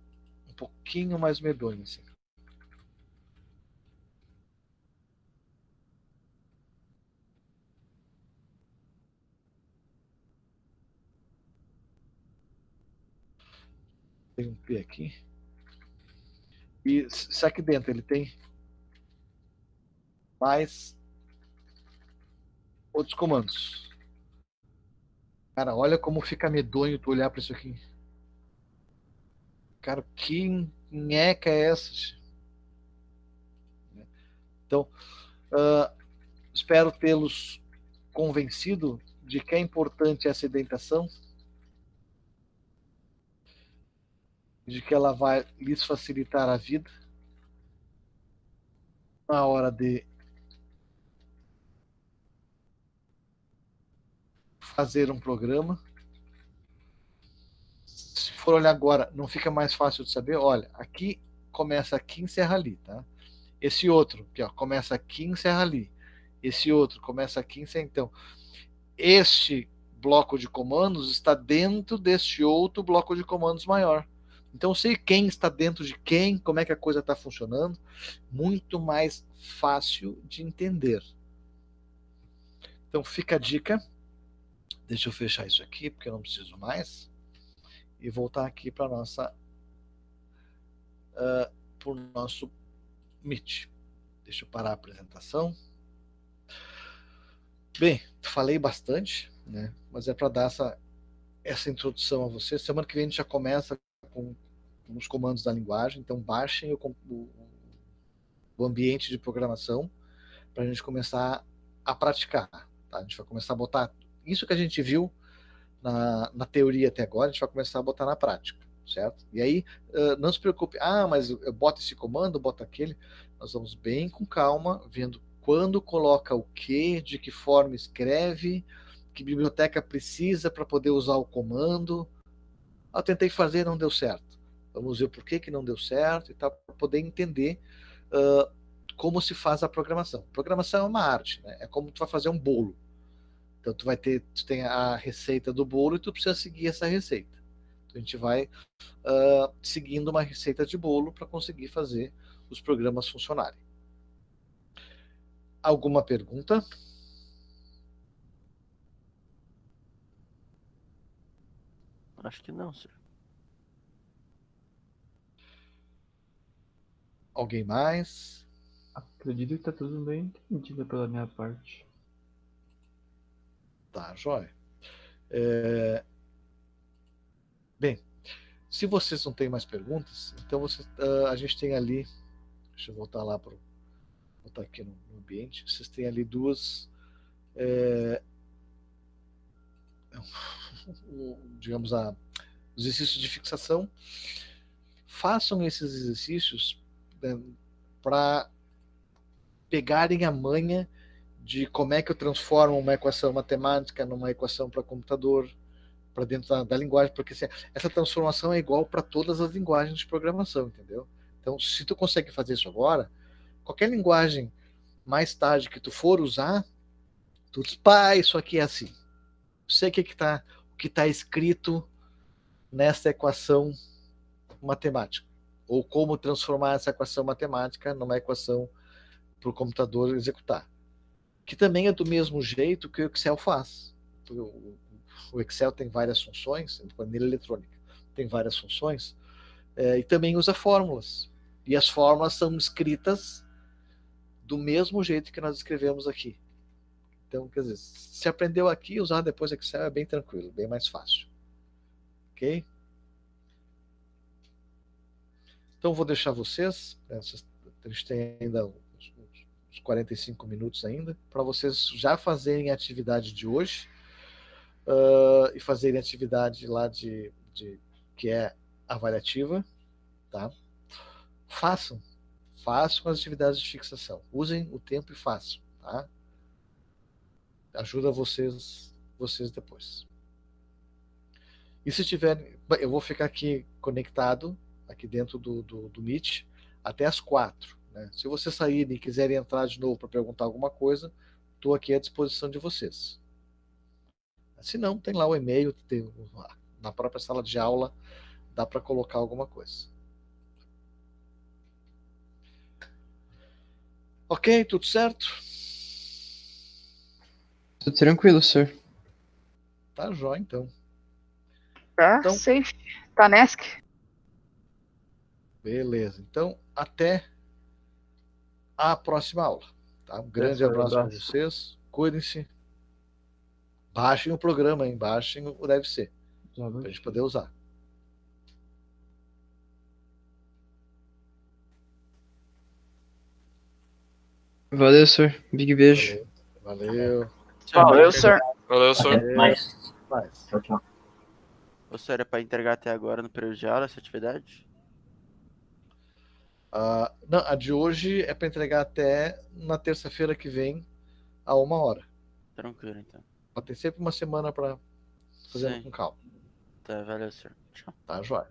um pouquinho mais medonha, assim. Tem um P aqui. E se aqui dentro ele tem mais outros comandos. Cara, olha como fica medonho tu olhar para isso aqui. Cara, que nheca é essa? Então, espero tê-los convencido de que é importante essa indentação, de que ela vai lhes facilitar a vida na hora de fazer um programa. Se for olhar agora, não fica mais fácil de saber? Olha, aqui começa aqui e encerra ali, tá? Esse outro, aqui, ó, começa aqui e encerra ali. Esse outro começa aqui e encerra. Então, este bloco de comandos está dentro deste outro bloco de comandos maior. Então, eu sei quem está dentro de quem, como é que a coisa está funcionando. Muito mais fácil de entender. Então, fica a dica. Deixa eu fechar isso aqui, porque eu não preciso mais. E voltar aqui para o nosso Meet. Deixa eu parar a apresentação. Bem, falei bastante, né? Mas é para dar essa introdução a vocês. Semana que vem a gente já começa com os comandos da linguagem. Então baixem o ambiente de programação para a gente começar a praticar. Tá? A gente vai começar a botar isso que a gente viu na teoria até agora, a gente vai começar a botar na prática, certo? E aí, não se preocupe, mas eu boto esse comando, boto aquele. Nós vamos bem com calma, vendo quando coloca o que, de que forma escreve, que biblioteca precisa para poder usar o comando. Eu tentei fazer, não deu certo. Vamos ver por que não deu certo e tal, para poder entender como se faz a programação. Programação é uma arte, né? É como tu vai fazer um bolo. Então tu tem a receita do bolo e tu precisa seguir essa receita. Então a gente vai seguindo uma receita de bolo para conseguir fazer os programas funcionarem. Alguma pergunta? Acho que não, senhor. Alguém mais? Acredito que tá tudo bem entendido pela minha parte. Tá, joia. Bem, se vocês não têm mais perguntas, então a gente tem ali, deixa eu voltar lá para botar aqui no ambiente, vocês têm ali duas, digamos, os exercícios de fixação. Façam esses exercícios para pegarem a manha de como é que eu transformo uma equação matemática numa equação para computador, para dentro da linguagem, porque assim, essa transformação é igual para todas as linguagens de programação, entendeu? Então, se tu consegue fazer isso agora, qualquer linguagem mais tarde que tu for usar, tu diz, pá, isso aqui é assim. Sei o que está escrito nessa equação matemática, ou como transformar essa equação matemática numa equação para o computador executar. Que também é do mesmo jeito que o Excel faz. O Excel tem várias funções, de maneira eletrônica, tem várias funções, e também usa fórmulas. E as fórmulas são escritas do mesmo jeito que nós escrevemos aqui. Então, quer dizer, se aprendeu aqui, usar depois Excel é bem tranquilo, bem mais fácil. Ok? Então, vou deixar vocês, a gente tem ainda uns 45 minutos ainda, para vocês já fazerem a atividade de hoje e fazerem a atividade lá que é avaliativa, tá? Façam as atividades de fixação. Usem o tempo e façam, tá? Ajuda vocês depois. E se tiverem, eu vou ficar aqui conectado, aqui dentro do Meet, até as 4. Né? Se vocês saírem e quiserem entrar de novo para perguntar alguma coisa, estou aqui à disposição de vocês. Se não, tem lá o e-mail, na própria sala de aula, dá para colocar alguma coisa. Ok, tudo certo? Tudo tranquilo, senhor. Tá jóia, então. Tá Então, safe. Tá Nesc. Beleza. Então, até a próxima aula. Tá? Um grande abraço para vocês. Cuidem-se. Baixem o programa, hein? Baixem o deve ser. Para a gente poder usar. Valeu, senhor. Big beijo. Valeu. Valeu, senhor. Valeu, senhor. Mais. Tchau, tchau. Ô, senhor, é pra entregar até agora no período de aula essa atividade? Não, a de hoje é para entregar até na terça-feira que vem, a 1h. Tranquilo, então. Tem sempre uma semana para fazer Sim. com calma. Tá, valeu, senhor. Tchau. Tá, joia.